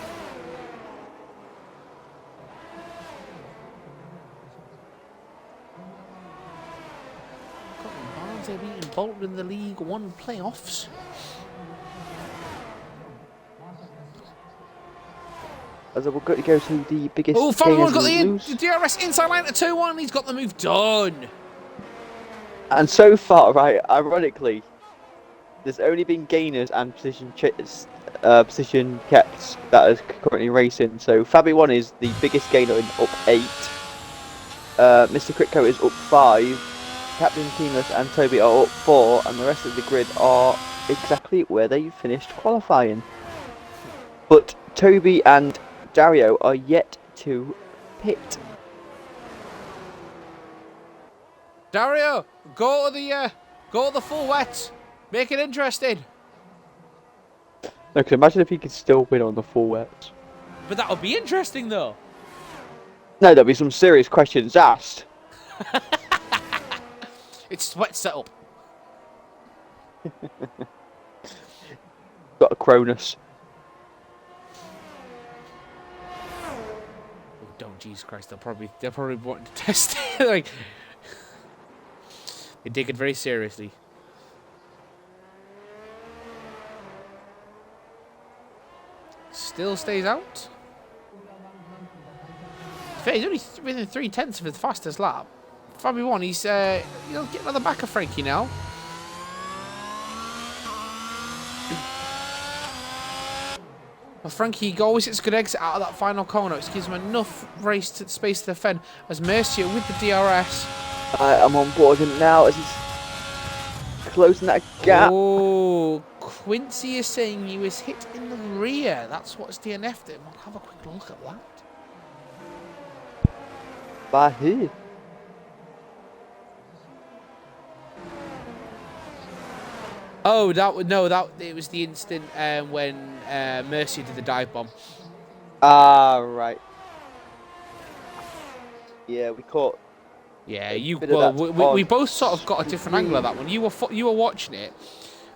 Barnes, they're being involved in the League One playoffs. As we're going to go to the biggest. Oh, 5-1 got the DRS inside line to 2-1. He's got the move done. And so far, right, ironically, there's only been gainers and position kept that is currently racing. So Fabi 1 is the biggest gainer in up 8. Mr. Critco is up 5. Captain Teamless and Toby are up 4, and the rest of the grid are exactly where they finished qualifying. But Toby and Dario are yet to pit. Dario, go to the full wet. Make it interesting. Okay, imagine if he could still win on the full wets. But that would be interesting, though. No, there'll be some serious questions asked. It's wet setup. Got a Cronus. Oh, don't, Jesus Christ! They're probably wanting to test it. Like, they take it very seriously. Still stays out. Fair, he's only within 3/10 of his fastest lap. Fabi 1, he's he'll get another back of Frankie now. Well, Frankie always gets a good exit out of that final corner. It gives him enough space to defend. As Mercier with the DRS. I'm on board him now as he's closing that gap. Oh, Quincy is saying he was hit in the rear. That's what's DNF'd him. I'll have a quick look at that. By who? Oh, it was the instant when Mercy did the dive bomb. Ah, right. Yeah, we caught. Yeah, we both sort of got a different angle of that one. You were watching it,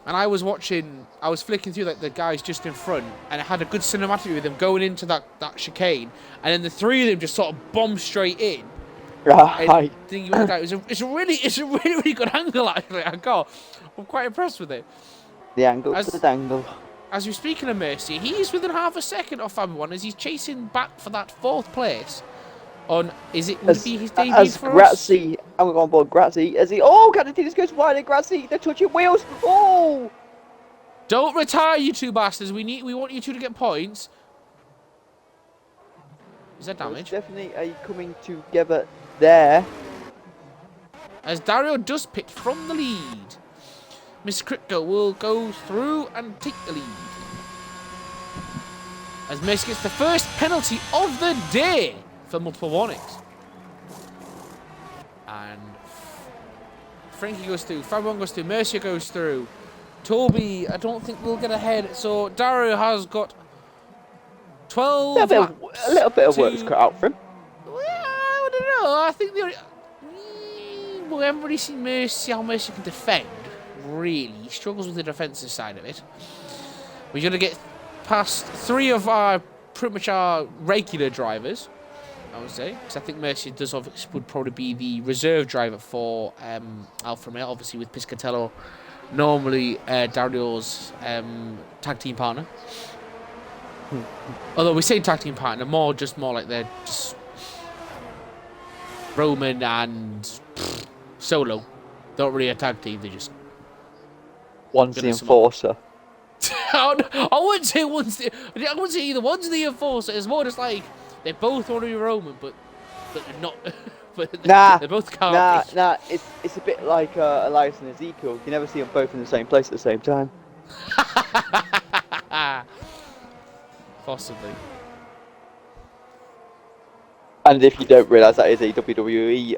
and I was watching. I was flicking through like the guys just in front, and it had a good cinematic with them going into that chicane, and then the three of them just sort of bombed straight in. Right. It's a really good angle actually. I'm quite impressed with it. The angle to the dangle. As we're speaking of Mercy, he's within half a second of Fabi 1 as he's chasing back for that 4th place. Would it be his debut as for Grazzi, us? I'm going on board Grazzi as he. Oh, Canadinas goes wide and Grazzi. They're touching wheels. Oh! Don't retire, you two bastards. We want you two to get points. Is that damage? There's definitely a coming together there. As Dario does pit from the lead. Mr. Crypto will go through and take the lead. As Mercy gets the first penalty of the day for multiple warnings. And Frankie goes through, Fabi 1 goes through, Mercia goes through. Toby, I don't think we'll get ahead. So Dario has got 12 a little bit of work's cut out for him. Well, I don't know. I think we haven't really seen Mercy, how Mercy can defend. Really, he struggles with the defensive side of it. We're going to get past 3 of pretty much our regular drivers, I would say, because I think Mercy would probably be the reserve driver for Alfa Romeo, obviously with Piscatello, normally Dario's tag team partner. Although we say tag team partner, more like they're just Roman and Solo. Don't really a tag team, they just... One's the enforcer. I wouldn't say either one's the enforcer. It's more just like they both want to be Roman, but they're not. But Nah, they both can't. Nah. It's a bit like Elias and Ezekiel. You never see them both in the same place at the same time. Possibly. And if you don't realise that is a WWE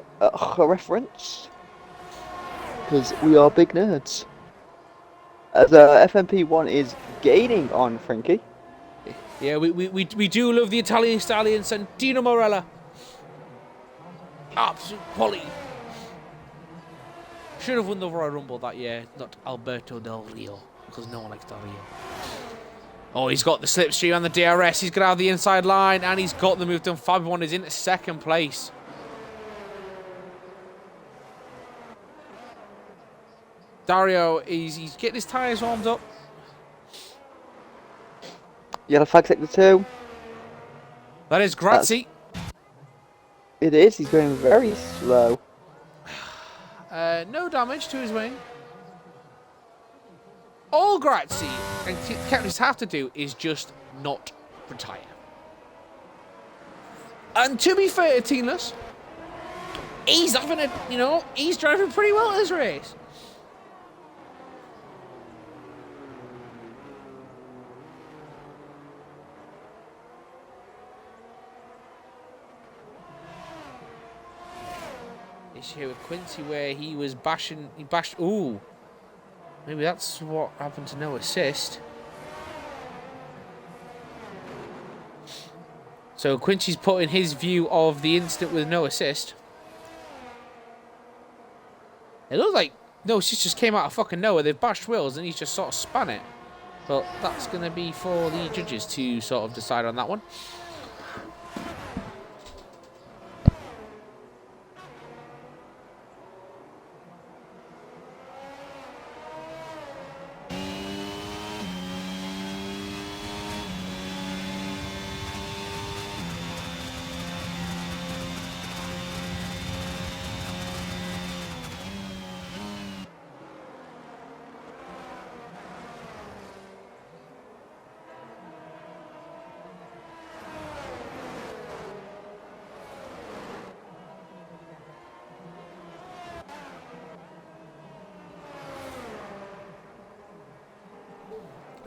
reference, because we are big nerds. As FMP1 is gaining on Frankie. Yeah, we do love the Italian stallion, Santino Morella. Absolute quality. Should have won the Royal Rumble that year, not Alberto Del Rio, because no one likes Del Rio. Oh, he's got the slipstream and the DRS. He's going to have the inside line, and he's got the move done. Fab1 is in second place. Dario, he's getting his tyres warmed up. Yellow flag sector 2. That is Grazzi. It is. He's going very slow. No damage to his wing. All Grazzi and captains have to do is just not retire. And to be fair to Teenless, he's having a, he's driving pretty well this race. Here with Quincy where he bashed, ooh, maybe that's what happened to no assist. So Quincy's putting his view of the incident with no assist. It looks like no assist just came out of fucking nowhere. They've bashed wheels and he's just sort of spun it. But that's going to be for the judges to sort of decide on that one.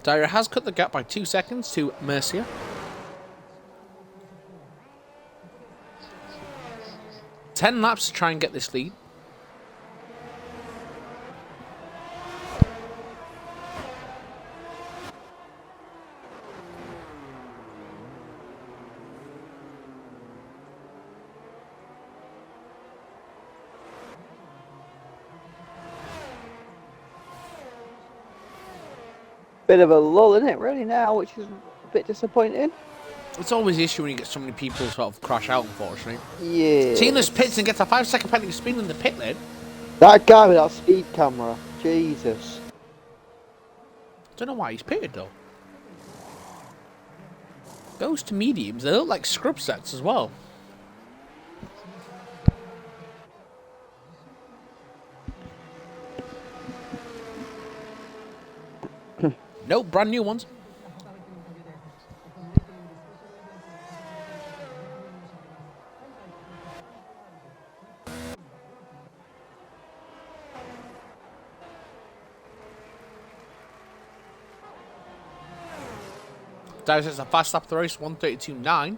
Dario has cut the gap by 2 seconds to Mercia. Ten laps to try and get this lead. Bit of a lull in it really now, which is a bit disappointing. It's always the issue when you get so many people sort of crash out, unfortunately. Yeah. Tina's pits and gets a 5-second penalty spin in the pit lane. That guy with that speed camera, Jesus. Don't know why he's pitted though. Goes to mediums. They look like scrub sets as well. Nope, brand new ones. Darius has a fast lap of the race, 1:32.9.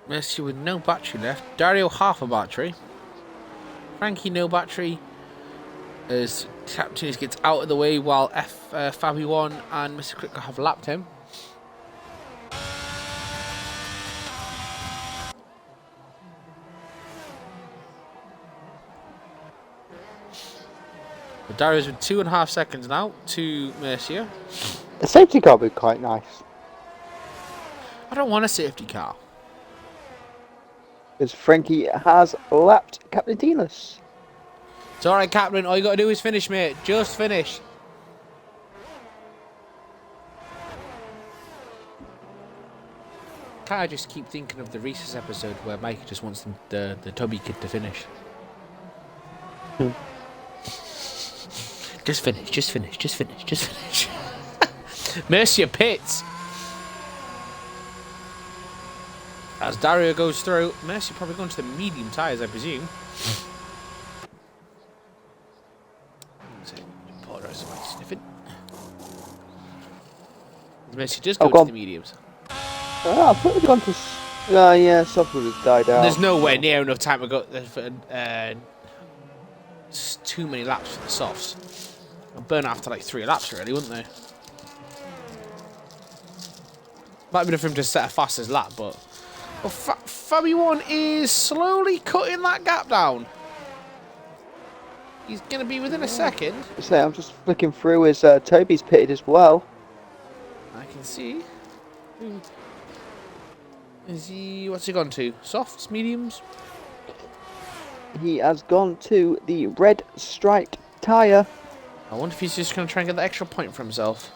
Messi with no battery left. Dario half a battery. Frankie no battery. As Captain gets out of the way while Fabi1 and Mr. Critical have lapped him. Dario's with 2.5 seconds now to Mercier. The safety car would be quite nice. I don't want a safety car. Because Frankie has lapped Captain Teenless. It's alright, Captain. All you got to do is finish, mate. Just finish. Can't I just keep thinking of the Reese's episode where Mike just wants the Tubby kid to finish? Just finish, just finish, just finish, just finish. Mercier pits. As Dario goes through, Mercier probably going to the medium tyres, I presume. Apologise for my sniffing. Mercier does go to the mediums. I thought we'd gone to... yeah, soft would have died out. There's nowhere near enough time to go for too many laps for the softs. They'll burn after like 3 laps really, wouldn't they? Might be enough for him to set a fastest lap, but... Well, Fabi1 is slowly cutting that gap down. He's going to be within a second. So I'm just flicking through as Toby's pitted as well. I can see. Is he... What's he gone to? Softs? Mediums? He has gone to the red striped tyre. I wonder if he's just going to try and get the extra point for himself.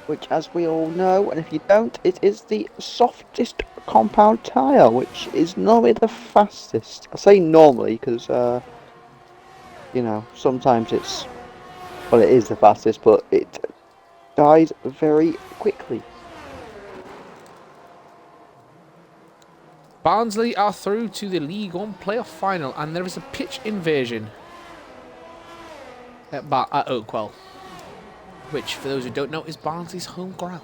Which, as we all know, and if you don't, it is the softest compound tyre, which is normally the fastest. I say normally because, you know, sometimes it's... Well, it is the fastest, but it dies very quickly. Barnsley are through to the League One playoff final, and there is a pitch invasion at Oakwell, which, for those who don't know, is Barnsley's home ground.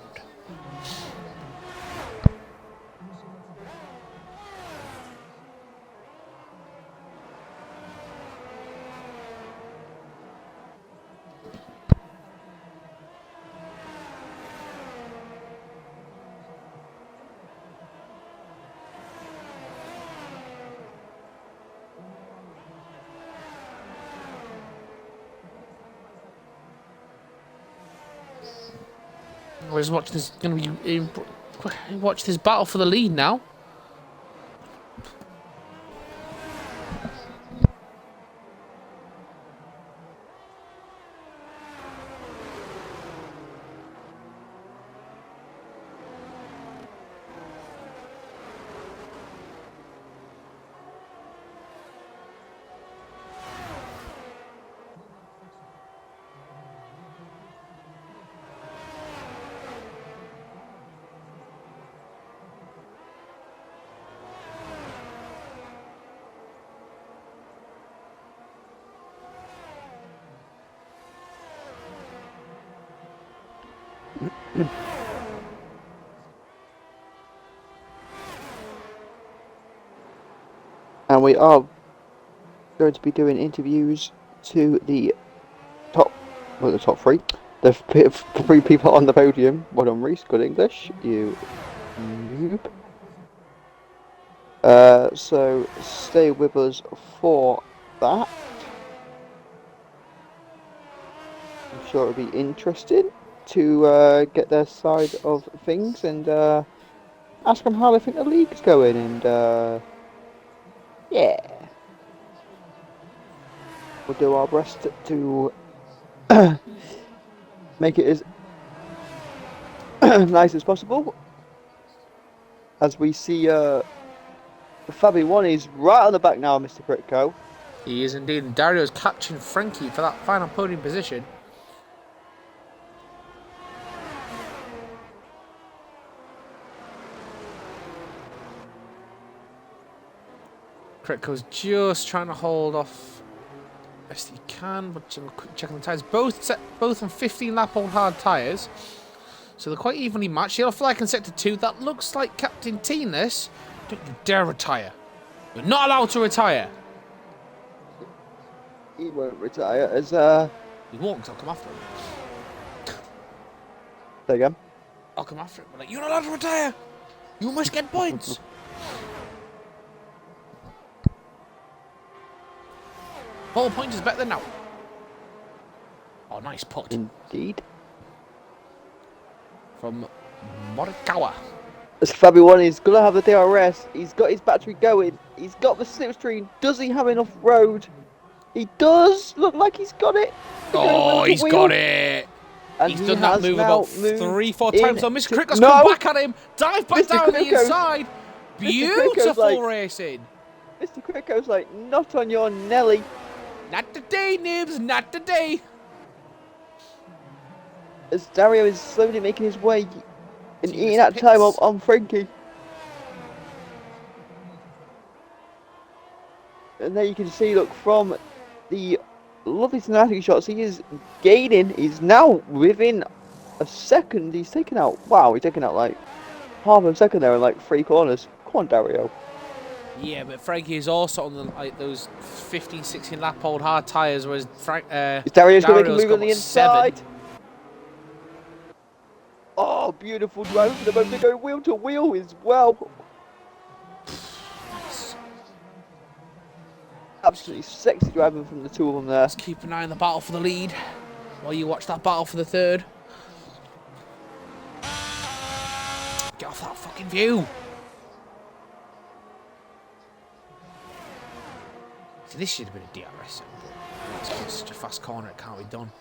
We're just watching this. Going to be watch this battle for the lead now. And we are going to be doing interviews to the top 3. The 3 people on the podium. Well done, Reese. Good English. You noob. So stay with us for that. I'm sure it'll be interesting to get their side of things and ask them how they think the league's going and yeah, we'll do our best to make it as nice as possible. As we see, Fabi1 is right on the back now, Mr. Pritko. He is indeed. And Dario's catching Frankie for that final podium position. Kretko's just trying to hold off best he can, but checking the tyres. Both on 15 lap old hard tyres. So they're quite evenly matched. Yellow flag in sector 2. That looks like Captain Teenless. Don't you dare retire. You're not allowed to retire. He won't retire as He won't, because I'll come after him. Say again? I'll come after him. I'm like, you're not allowed to retire. You must get points. 4 points is better than now. Oh, nice putt. Indeed. From Morikawa. As Fabio One is going to have the DRS. He's got his battery going. He's got the slipstream. Does he have enough road? He does look like he's got it. Oh, he's got it. And he's done that move about 3-4 times. So Mr. Crickle's No. come back at him. Dive back Mr. down the Crickle's- inside. Beautiful like- racing. Mr. Cricko's like, not on your Nelly. Not today, Nibs. Not today. As Dario is slowly making his way and Team eating Mr. that time Pitts. on Frankie. And there you can see, look, from the lovely cinematic shots, he is gaining. He's now within a second. He's taken out, wow, he's taken out like half a second there in like 3 corners. Come on, Dario. Yeah, but Frankie is also on the, like those 15, 16 lap old hard tyres, whereas Is Dario's going to make a Dario's move on got the inside? Oh, beautiful drive for the moment. They're going wheel to wheel as well. Nice. Absolutely sexy driving from the two of them there. Let's keep an eye on the battle for the lead while you watch that battle for the third. Get off that fucking view. So this should have been a DRS. It's such a fast corner, it can't be done.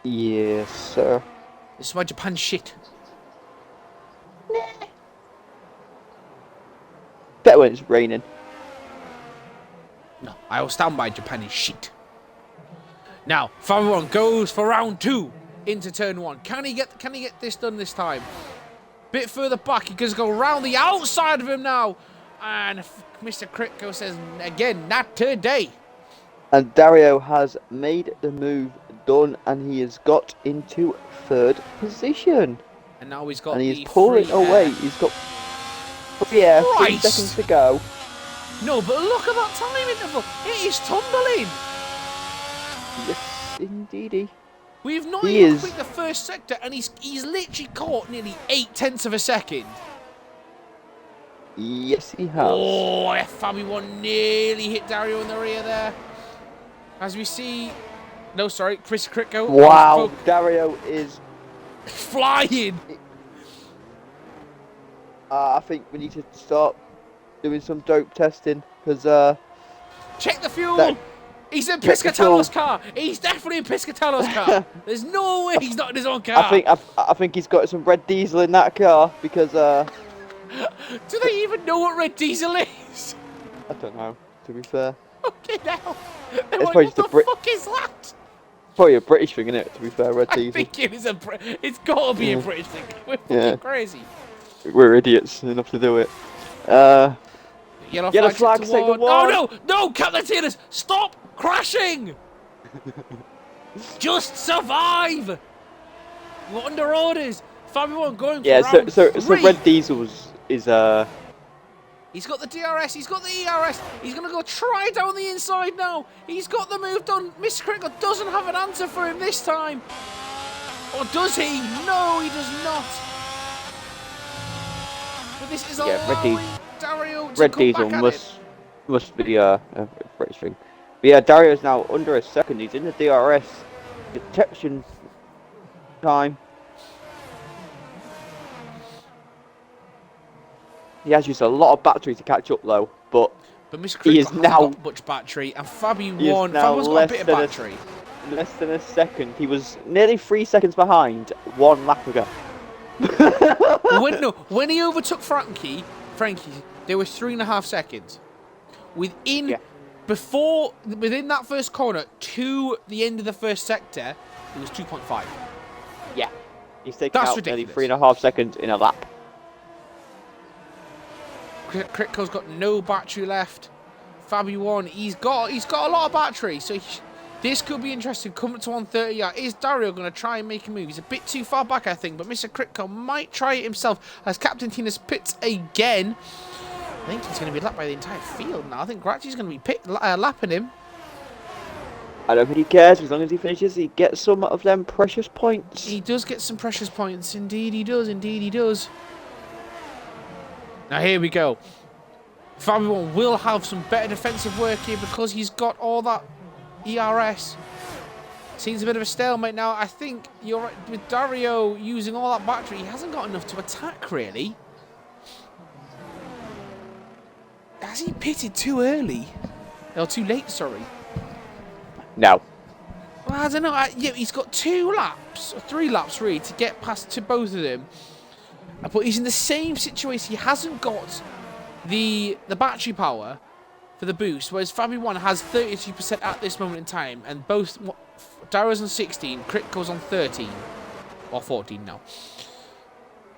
Yes, sir. This is why Japan's shit. Better when it's raining. No, I will stand by Japan is shit. Now, Fabio One goes for round 2 into turn 1. Can he get this done this time? Bit further back, he can go round the outside of him now. And Mr. Critco says again, not today. And Dario has made the move done, and he has got into 3rd position. And now he's got And he's the pulling free air. away. He's got 3 Christ. seconds to go. No, but look at that time interval. It is tumbling. Yes, indeedy. We've not He even is. completed the first sector, and he's literally caught nearly 0.8 of a second. Yes, he has. Oh, Fabio One nearly hit Dario in the rear there. As we see, no, sorry, Chris Critco. Wow, Dario is. Flying. I think we need to start doing some dope testing because Check the fuel. That- He's in check the Piscatello's fuel. car. He's definitely in Piscatello's car. There's no way he's not in his own car. I think he's got some red diesel in that car because Do they even know what red diesel is? I don't know. To be fair, Okay, now. They're It's like, probably what just a the Brit- fuck is that? probably a British thing, isn't it? To be fair, red I diesel. think it is it's got to be a Yeah. British thing. We're fucking Yeah. crazy. We're idiots enough to do it. Yellow Yellow flag flag, to sector one. one. Oh no! No, Captain Tierners! Stop crashing! Just survive! We're under orders. Fabio One going Yeah, for round so three. red diesels is He's got the DRS, he's got the ERS, he's going to go try down the inside now. He's got the move done. Mr. Crickle doesn't have an answer for him this time. Or does he? No, he does not. But this is Yeah, red allowing Dario to red come diesel back at it. must be a British thing. But yeah, Dario's now under a second. He's in the DRS detection time. He has used a lot of battery to catch up though, but But Mr. he Crickle is hasn't now- got much battery, and Fabio he is One. now Fabio's got a less bit of than a- battery. less than a second. He was nearly 3 seconds behind 1 lap ago. When he overtook Frankie, there was 3.5 seconds. Within that first corner to the end of the first sector, it was 2.5. Yeah, he's taken That's out nearly ridiculous. 3.5 seconds in a lap. Critco's got no battery left. Fabio One, he's got a lot of battery, so this could be interesting. Coming to 130, is Dario going to try and make a move? He's a bit too far back, I think, but Mr. Critco might try it himself as Captain Tina's pits again. I think he's going to be lapped by the entire field now. I think Gratchi's going to be lapping him. I don't think he cares. As long as he finishes, he gets some of them precious points. He does get some precious points. Indeed he does. Indeed he does. Now here we go. Fabio One will have some better defensive work here because he's got all that ERS. Seems a bit of a stalemate now. I think you're right. With Dario using all that battery, he hasn't got enough to attack, really. Has he pitted too early? Or too late, sorry. No. Well, I don't know. Yeah, he's got 2 laps, or 3 laps, really, to get past to both of them. But he's in the same situation. He hasn't got the battery power for the boost, whereas Fabio 1 has 32% at this moment in time, and both Darrow's on 16, Crit goes on 13, or 14 now,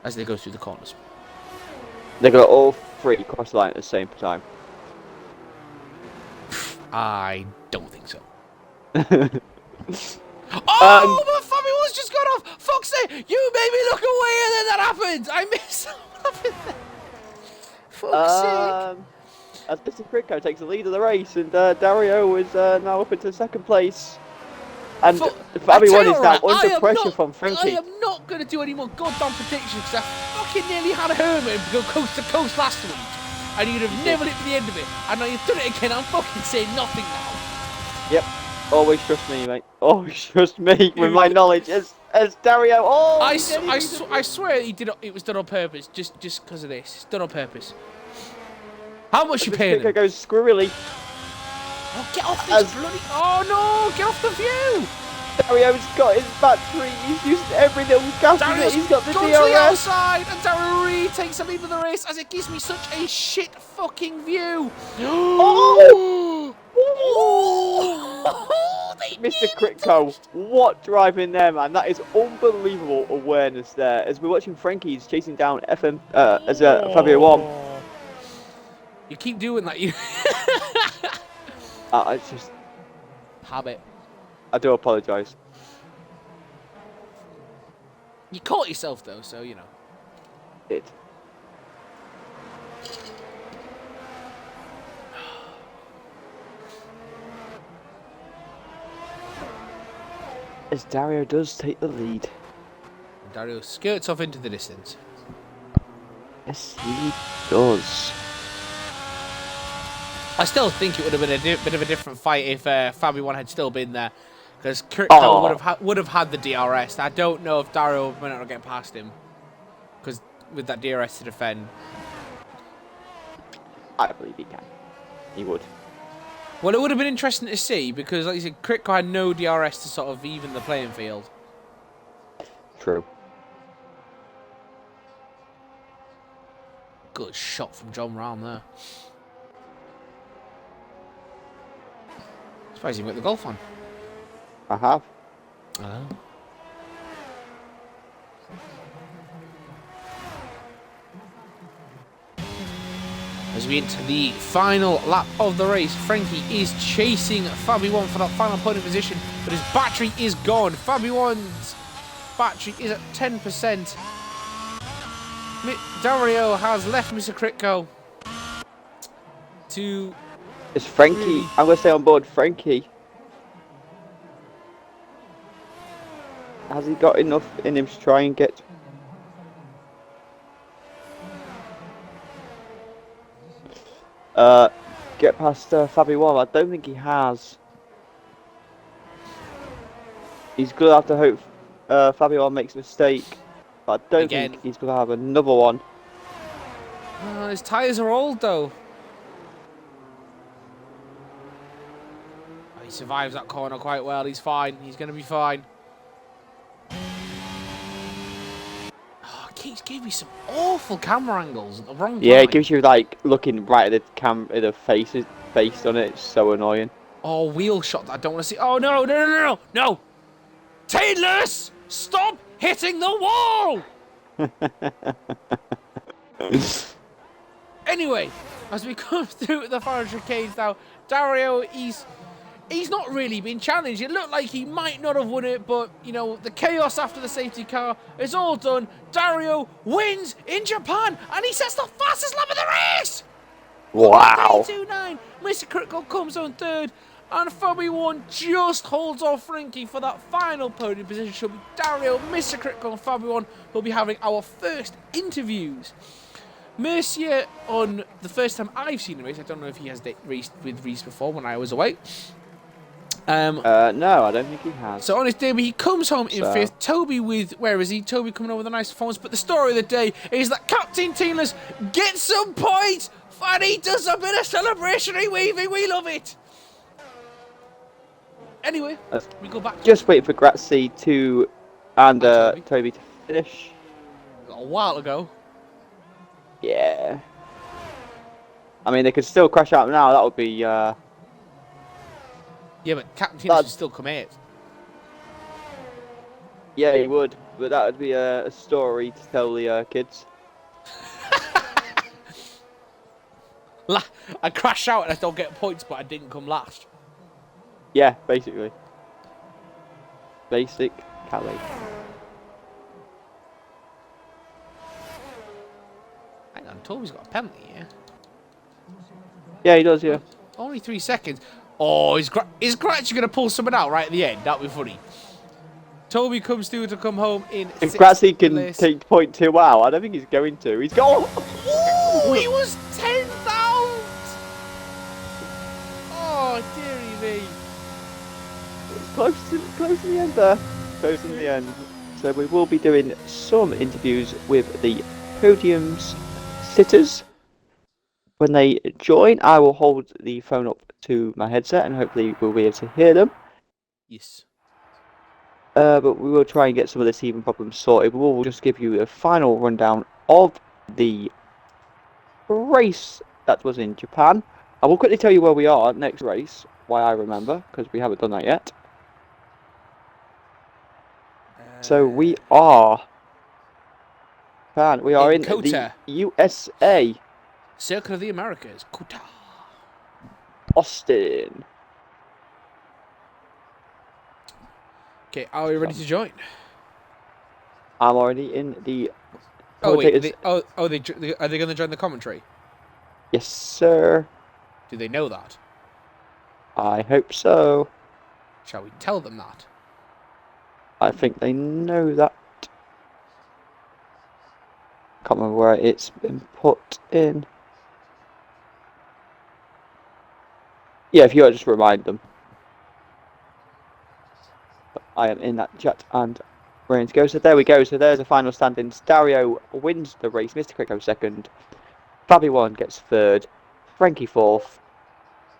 as they go through the corners. They got all 3 cross the line at the same time. I don't think so. But Fabio 1's just got off! Fuck's sake! You made me look away and then that happened! I missed what happened there. Fuck's sake. As Mr. Critco takes the lead of the race, and Dario is now up into 2nd place. And Fabio 1 is now under pressure from Frankie. I am not going to do any more goddamn predictions because I fucking nearly had Herman go coast to coast last week. And you'd have never lit to the end of it. And now you've done it again. I'm fucking saying nothing now. Yep. Always trust me, mate. Always trust me with my knowledge as Dario. Oh, I swear he did. It was done on purpose. Just because of this. It's done on purpose. How much you paying him? Goes squirrely. Oh, get off this bloody... Oh no! Get off the view! Dario's got his battery. He's using every little gas in it. He's got the DRS. To the outside, and Dario Reed takes the lead of the race as it gives me such a shit fucking view. Oh! Mr. Critco, what driving there, man? That is unbelievable awareness there. As we're watching Frankie's chasing down Fabio 1. You keep doing that, you. It's just habit. I do apologise. You caught yourself though, so you know. It. As Dario does take the lead. Dario skirts off into the distance. Yes, he does. I still think it would have been a bit of a different fight if Fabio 1 had still been there, because Kurt would have had the DRS. I don't know if Dario might not get past him, because with that DRS to defend. I believe he can. He would. Well, it would have been interesting to see, because like you said, Kritko had no DRS to sort of even the playing field. True. Good shot from John Rahm there. Surprised you got the golf on. I have. Oh. As we enter the final lap of the race, Frankie is chasing Fabio 1 for that final podium position, but his battery is gone. Fabio 1's battery is at 10%. Dario has left Mr. Kritko to... It's Frankie. I'm going to stay on board Frankie. Has he got enough in him to try and get... get past Fabio 1? I don't think he has. He's going to have to hope Fabio 1 makes a mistake. But I don't think he's going to have another one. His tyres are old though. He survives that corner quite well. He's fine. He's going to be fine. Oh, it gave me some awful camera angles at the wrong time. Yeah, it gives you like looking right at the face on it. It's so annoying. Oh, wheel shot that I don't want to see. Oh no, no, no, no, no, no! Tailors, stop hitting the wall! Anyway, as we come through the final chicane now, Dario, he's not really been challenged. It looked like he might not have won it, but, you know, the chaos after the safety car is all done. Dario wins in Japan, and he sets the fastest lap of the race! Wow! 3:29. Mr. Critical comes on third, and Fabio 1 just holds off Frankie for that final podium position. Should be Dario, Mr. Critical, and Fabio 1 will be having our first interviews. Mercier, on the first time I've seen him race, I don't know if he has raced with Reese before when I was away. No, I don't think he has. So on his debut, he comes home in So- 5th. Toby where is he? Toby coming over with a nice performance. But the story of the day is that Captain Teenless gets some points and he does a bit of celebratory weaving. We love it. Anyway, we go back. Just waiting for Grazie and Toby. Toby to finish. A while ago. Yeah. I mean, they could still crash out now. That would be. Yeah, but Captain Teenless would still come 8th. Yeah, he would, but that would be a story to tell the kids. I crash out and I don't get points, but I didn't come last. Yeah, basically. Basic Calais. Hang on, Toby's got a penalty here. Yeah, he does, yeah. Only 3 seconds. Oh, is Gratch going to pull something out right at the end? That'd be funny. Toby comes through to come home in If 6th Grazie can place. take point 2 out, I don't think he's going to. He's gone! Ooh, he was 10th out! Oh, dearie me. It's close to the end there. Close in the end. So we will be doing some interviews with the podium's sitters. When they join, I will hold the phone up to my headset and hopefully we'll be able to hear them. Yes. But we will try and get some of the teething problems sorted. We will just give you a final rundown of the race that was in Japan. I will quickly tell you where we are next race, why I remember, because we haven't done that yet. So we are in Kota. the USA. Circle of the Americas. Kota. Austin. Okay, are we ready to join? I'm already in the. Oh wait, commentators. are they going to join the commentary? Yes, sir. Do they know that? I hope so. Shall we tell them that? I think they know that. Can't remember where it's been put in. Yeah, if you just remind them. I am in that chat and ready to go. So there we go. So there's the final standings. Dario wins the race. Mr. Cricko second. Fabi1 gets third. Frankie fourth.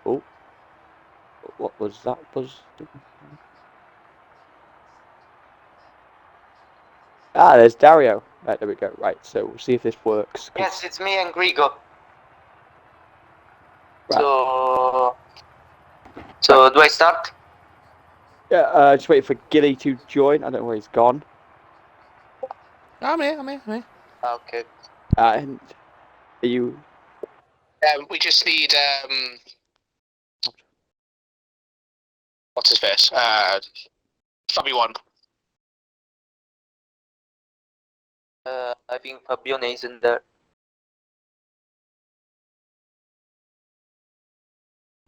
Oh, what was that? There's Dario. Right, there we go. Right, so we'll see if this works. Yes, it's me and Grigo. Right. So do I start? Yeah, just waiting for Gilly to join. I don't know where he's gone. I'm here. Okay. And are you? We just need what's his face? Fabi1. I think Fabione isn't there.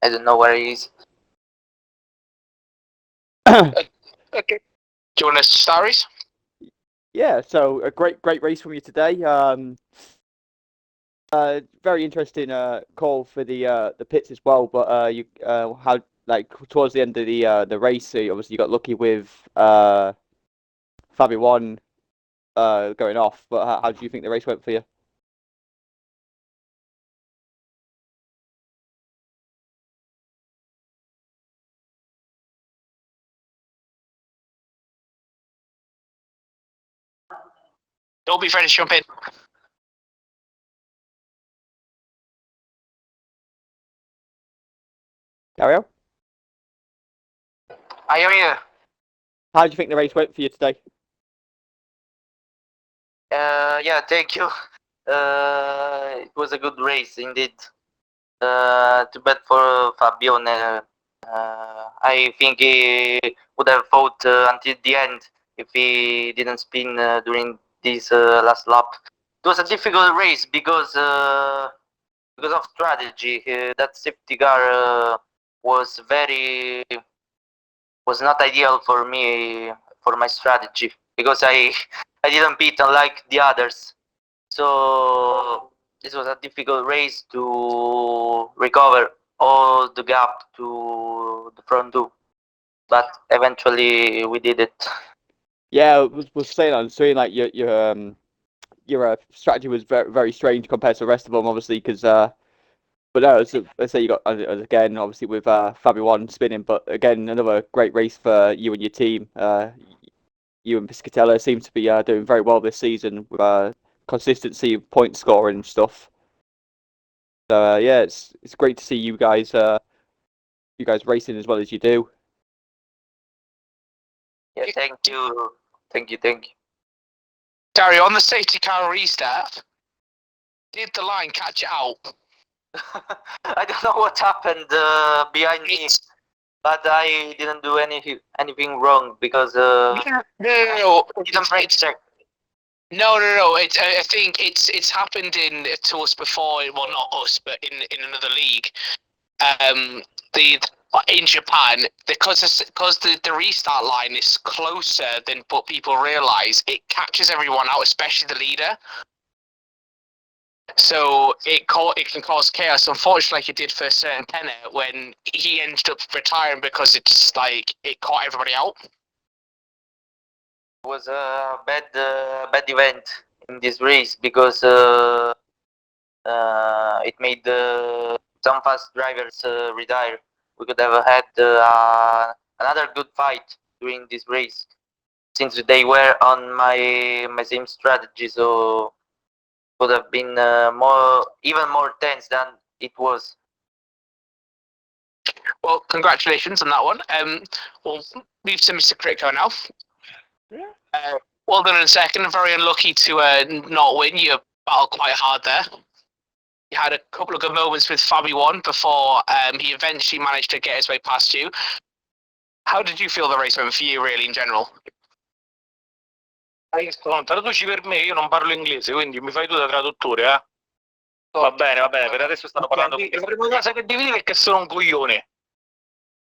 I don't know where he is. Okay. Do you want to start race? Yeah, so a great race from you today. Very interesting call for the pits as well. But you how towards the end of the race, obviously you got lucky with Fabi1 going off. But how do you think the race went for you? Don't be afraid to jump in. Dario, I am here. how do you think the race went for you today? Yeah, thank you. It was a good race indeed. Too bad for Fabione. I think he would have fought until the end if he didn't spin during this last lap. It was a difficult race because of strategy. That safety car was not ideal for me for my strategy because I didn't beat unlike the others. So this was a difficult race to recover all the gap to the front two. but eventually we did it. Yeah, I was saying on screen like your strategy was very very strange compared to the rest of them, obviously, because but no, let's say you got again obviously with Fabio One spinning, but again another great race for you and your team. You and Piscatella seem to be doing very well this season with consistency of point scoring and stuff. So yeah, it's great to see you guys racing as well as you do. Yeah, thank you. Gary, on the safety car restart, did the line catch it out? I don't know what happened behind me, but I didn't do anything wrong because No. didn't break check. No. I think it's happened to us before. Well, not us, but in another league. In Japan, because the restart line is closer than what people realize, it catches everyone out, especially the leader. So it can cause chaos. Unfortunately, like it did for a certain Tenor when he ended up retiring because it's like it caught everybody out. It was a bad event in this race because it made some fast drivers retire. We could have had another good fight during this race since they were on my same strategy, so would have been even more tense than it was. Well, congratulations on that one. We'll move to Mr. Critco now. Well done in second. Very unlucky to not win. You battled quite hard there. You had a couple of good moments with Fabi One before he eventually managed to get his way past you. How did you feel the race went for you, really, in general? Traduci per me, io non parlo inglese, quindi mi fai tu da traduttore, eh? Va bene, per adesso stanno parlando con la prima cosa che devi dire è che sono un coglione.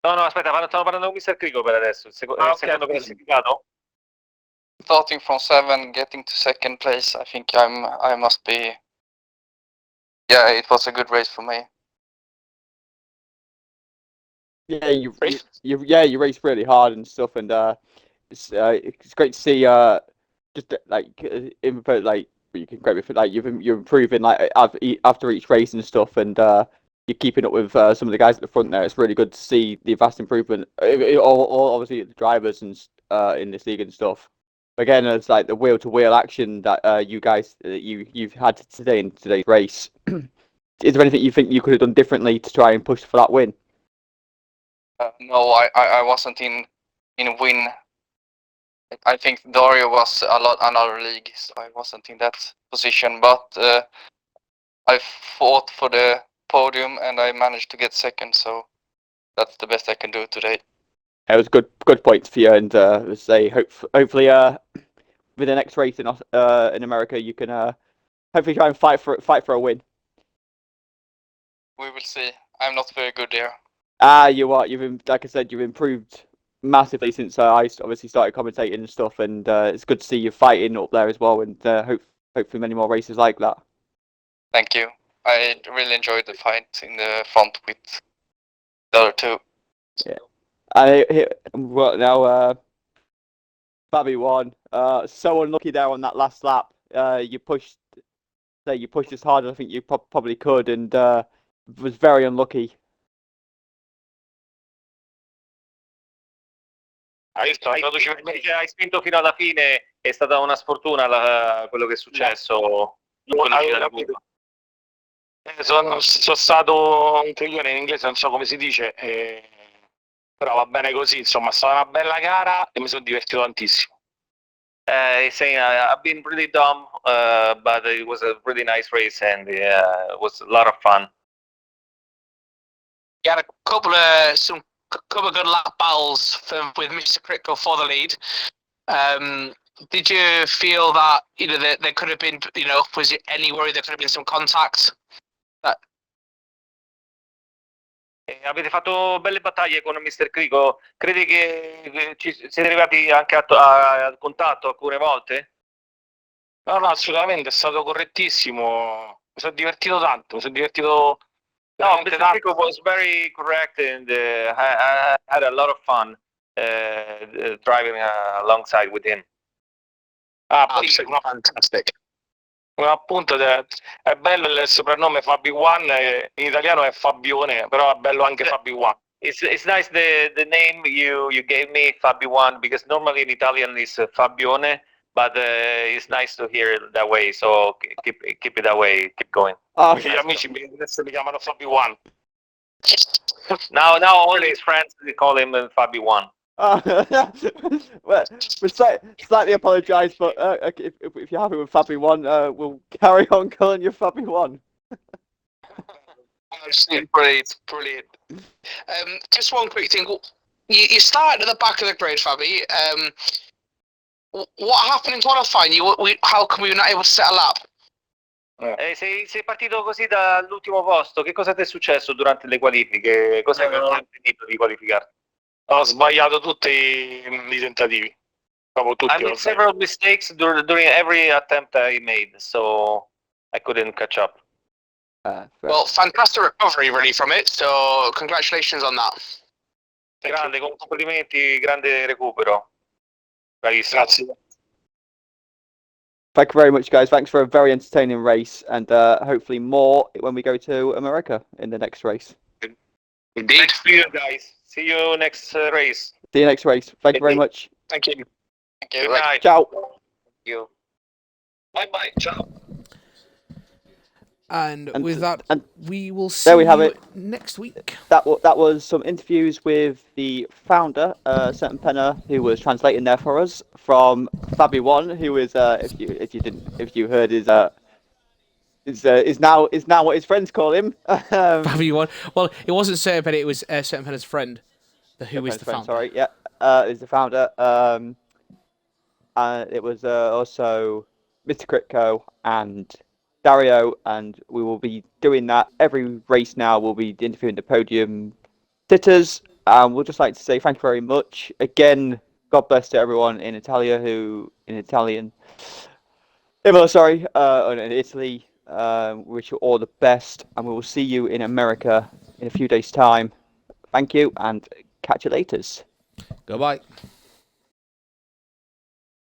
No, aspetta, stanno parlando con Mr. Crico per adesso, il secondo classificato. Starting from 7, getting to second place, I think I must be. Yeah, it was a good race for me. Yeah, you raced really hard and stuff, and it's great to see just input you can correct me for you're improving like after each race and stuff, and you're keeping up with some of the guys at the front there. It's really good to see the vast improvement. All obviously the drivers and in this league and stuff. Again, it's like the wheel to wheel action that you guys you've had today in today's race. Is there anything you think you could have done differently to try and push for that win? No, I wasn't in win. I think Dario was a lot another league, so I wasn't in that position. But I fought for the podium and I managed to get second, so that's the best I can do today. It was good points for you, and say hopefully with the next race in America you can hopefully try and fight for a win. We will see. I'm not very good there. You are. Like I said, you've improved massively since I obviously started commentating and stuff, and it's good to see you fighting up there as well, and hopefully many more races like that. Thank you. I really enjoyed the fight in the front with the other two. Yeah. Now Fabi won. So unlucky there on that last lap. You pushed as hard as I think you probably could, and was very unlucky. Hai spinto fino alla fine, è stata una sfortuna quello che è successo. Sono stato un coglione in inglese, non so come si dice, però va bene così, insomma, è stata una bella gara e mi sono divertito tantissimo. He's saying I've been pretty dumb, but it was a pretty nice race and it was a lot of fun. You had a couple of good lap battles with Mr. Critco for the lead. Did you feel that there could have been was there any worry there could have been some contact? Avete fatto belle battaglie con Mr. Crico. Credi che siete arrivati anche a contatto alcune volte? No, assolutamente, è stato correttissimo. Mi sono divertito tanto, No, Mr. Crico was very correct and I had a lot of fun. driving alongside with him. Poi Absolutely fantastic. appunto è bello il soprannome Fabi One, in italiano è Fabione, però è bello anche Fabi One. It's nice the name you gave me, Fabi One, because normally in Italian is Fabione, but it's nice to hear it that way. So keep it that way. Keep going. Oh, Gli amici adesso mi chiamano Fabi One. Now all his friends they call him Fabi One. well, we slightly apologise, but if you're happy with Fabi One, we'll carry on calling you Fabi One. Absolutely brilliant. Just one quick thing. You started at the back of the grid, Fabi. What happened in qualifying? How come we were not able to set a lap? Sei partito così dall'ultimo posto. Che cosa ti è successo durante le qualifiche? Cosa non hai impedito di qualificarti? Ho sbagliato tutti i tentativi. Proprio tutti. I made several mistakes during every attempt I made, so I couldn't catch up. Well, fantastic recovery really from it, so congratulations on that. Grande, complimenti, grande recupero. Bravissimo. Grazie. Thank you very much, guys. Thanks for a very entertaining race, and hopefully more when we go to America in the next race. Indeed. Thanks to you guys. See you next race. See you next race. Thank you very much. Thank you. Thank you. Good night. Ciao. Thank you. Bye. Ciao. And with that, we will see there we have you it. next week. That was some interviews with the founder, Certain Penner, who was translating there for us, from Fabi One, who is if you heard is now what his friends call him. Fabi One. Well, it wasn't Certain Penner, it was Certain Penner's friend, who is the founder. Sorry, yeah, is the founder. And it was also Mr. Critco and Dario, and we will be doing that every race now. We'll be interviewing the podium sitters. We'd just like to say thank you very much again. God bless to everyone in Italy in Italy. Wish you all the best, and we will see you in America in a few days' time. Thank you, and catch you later. Goodbye.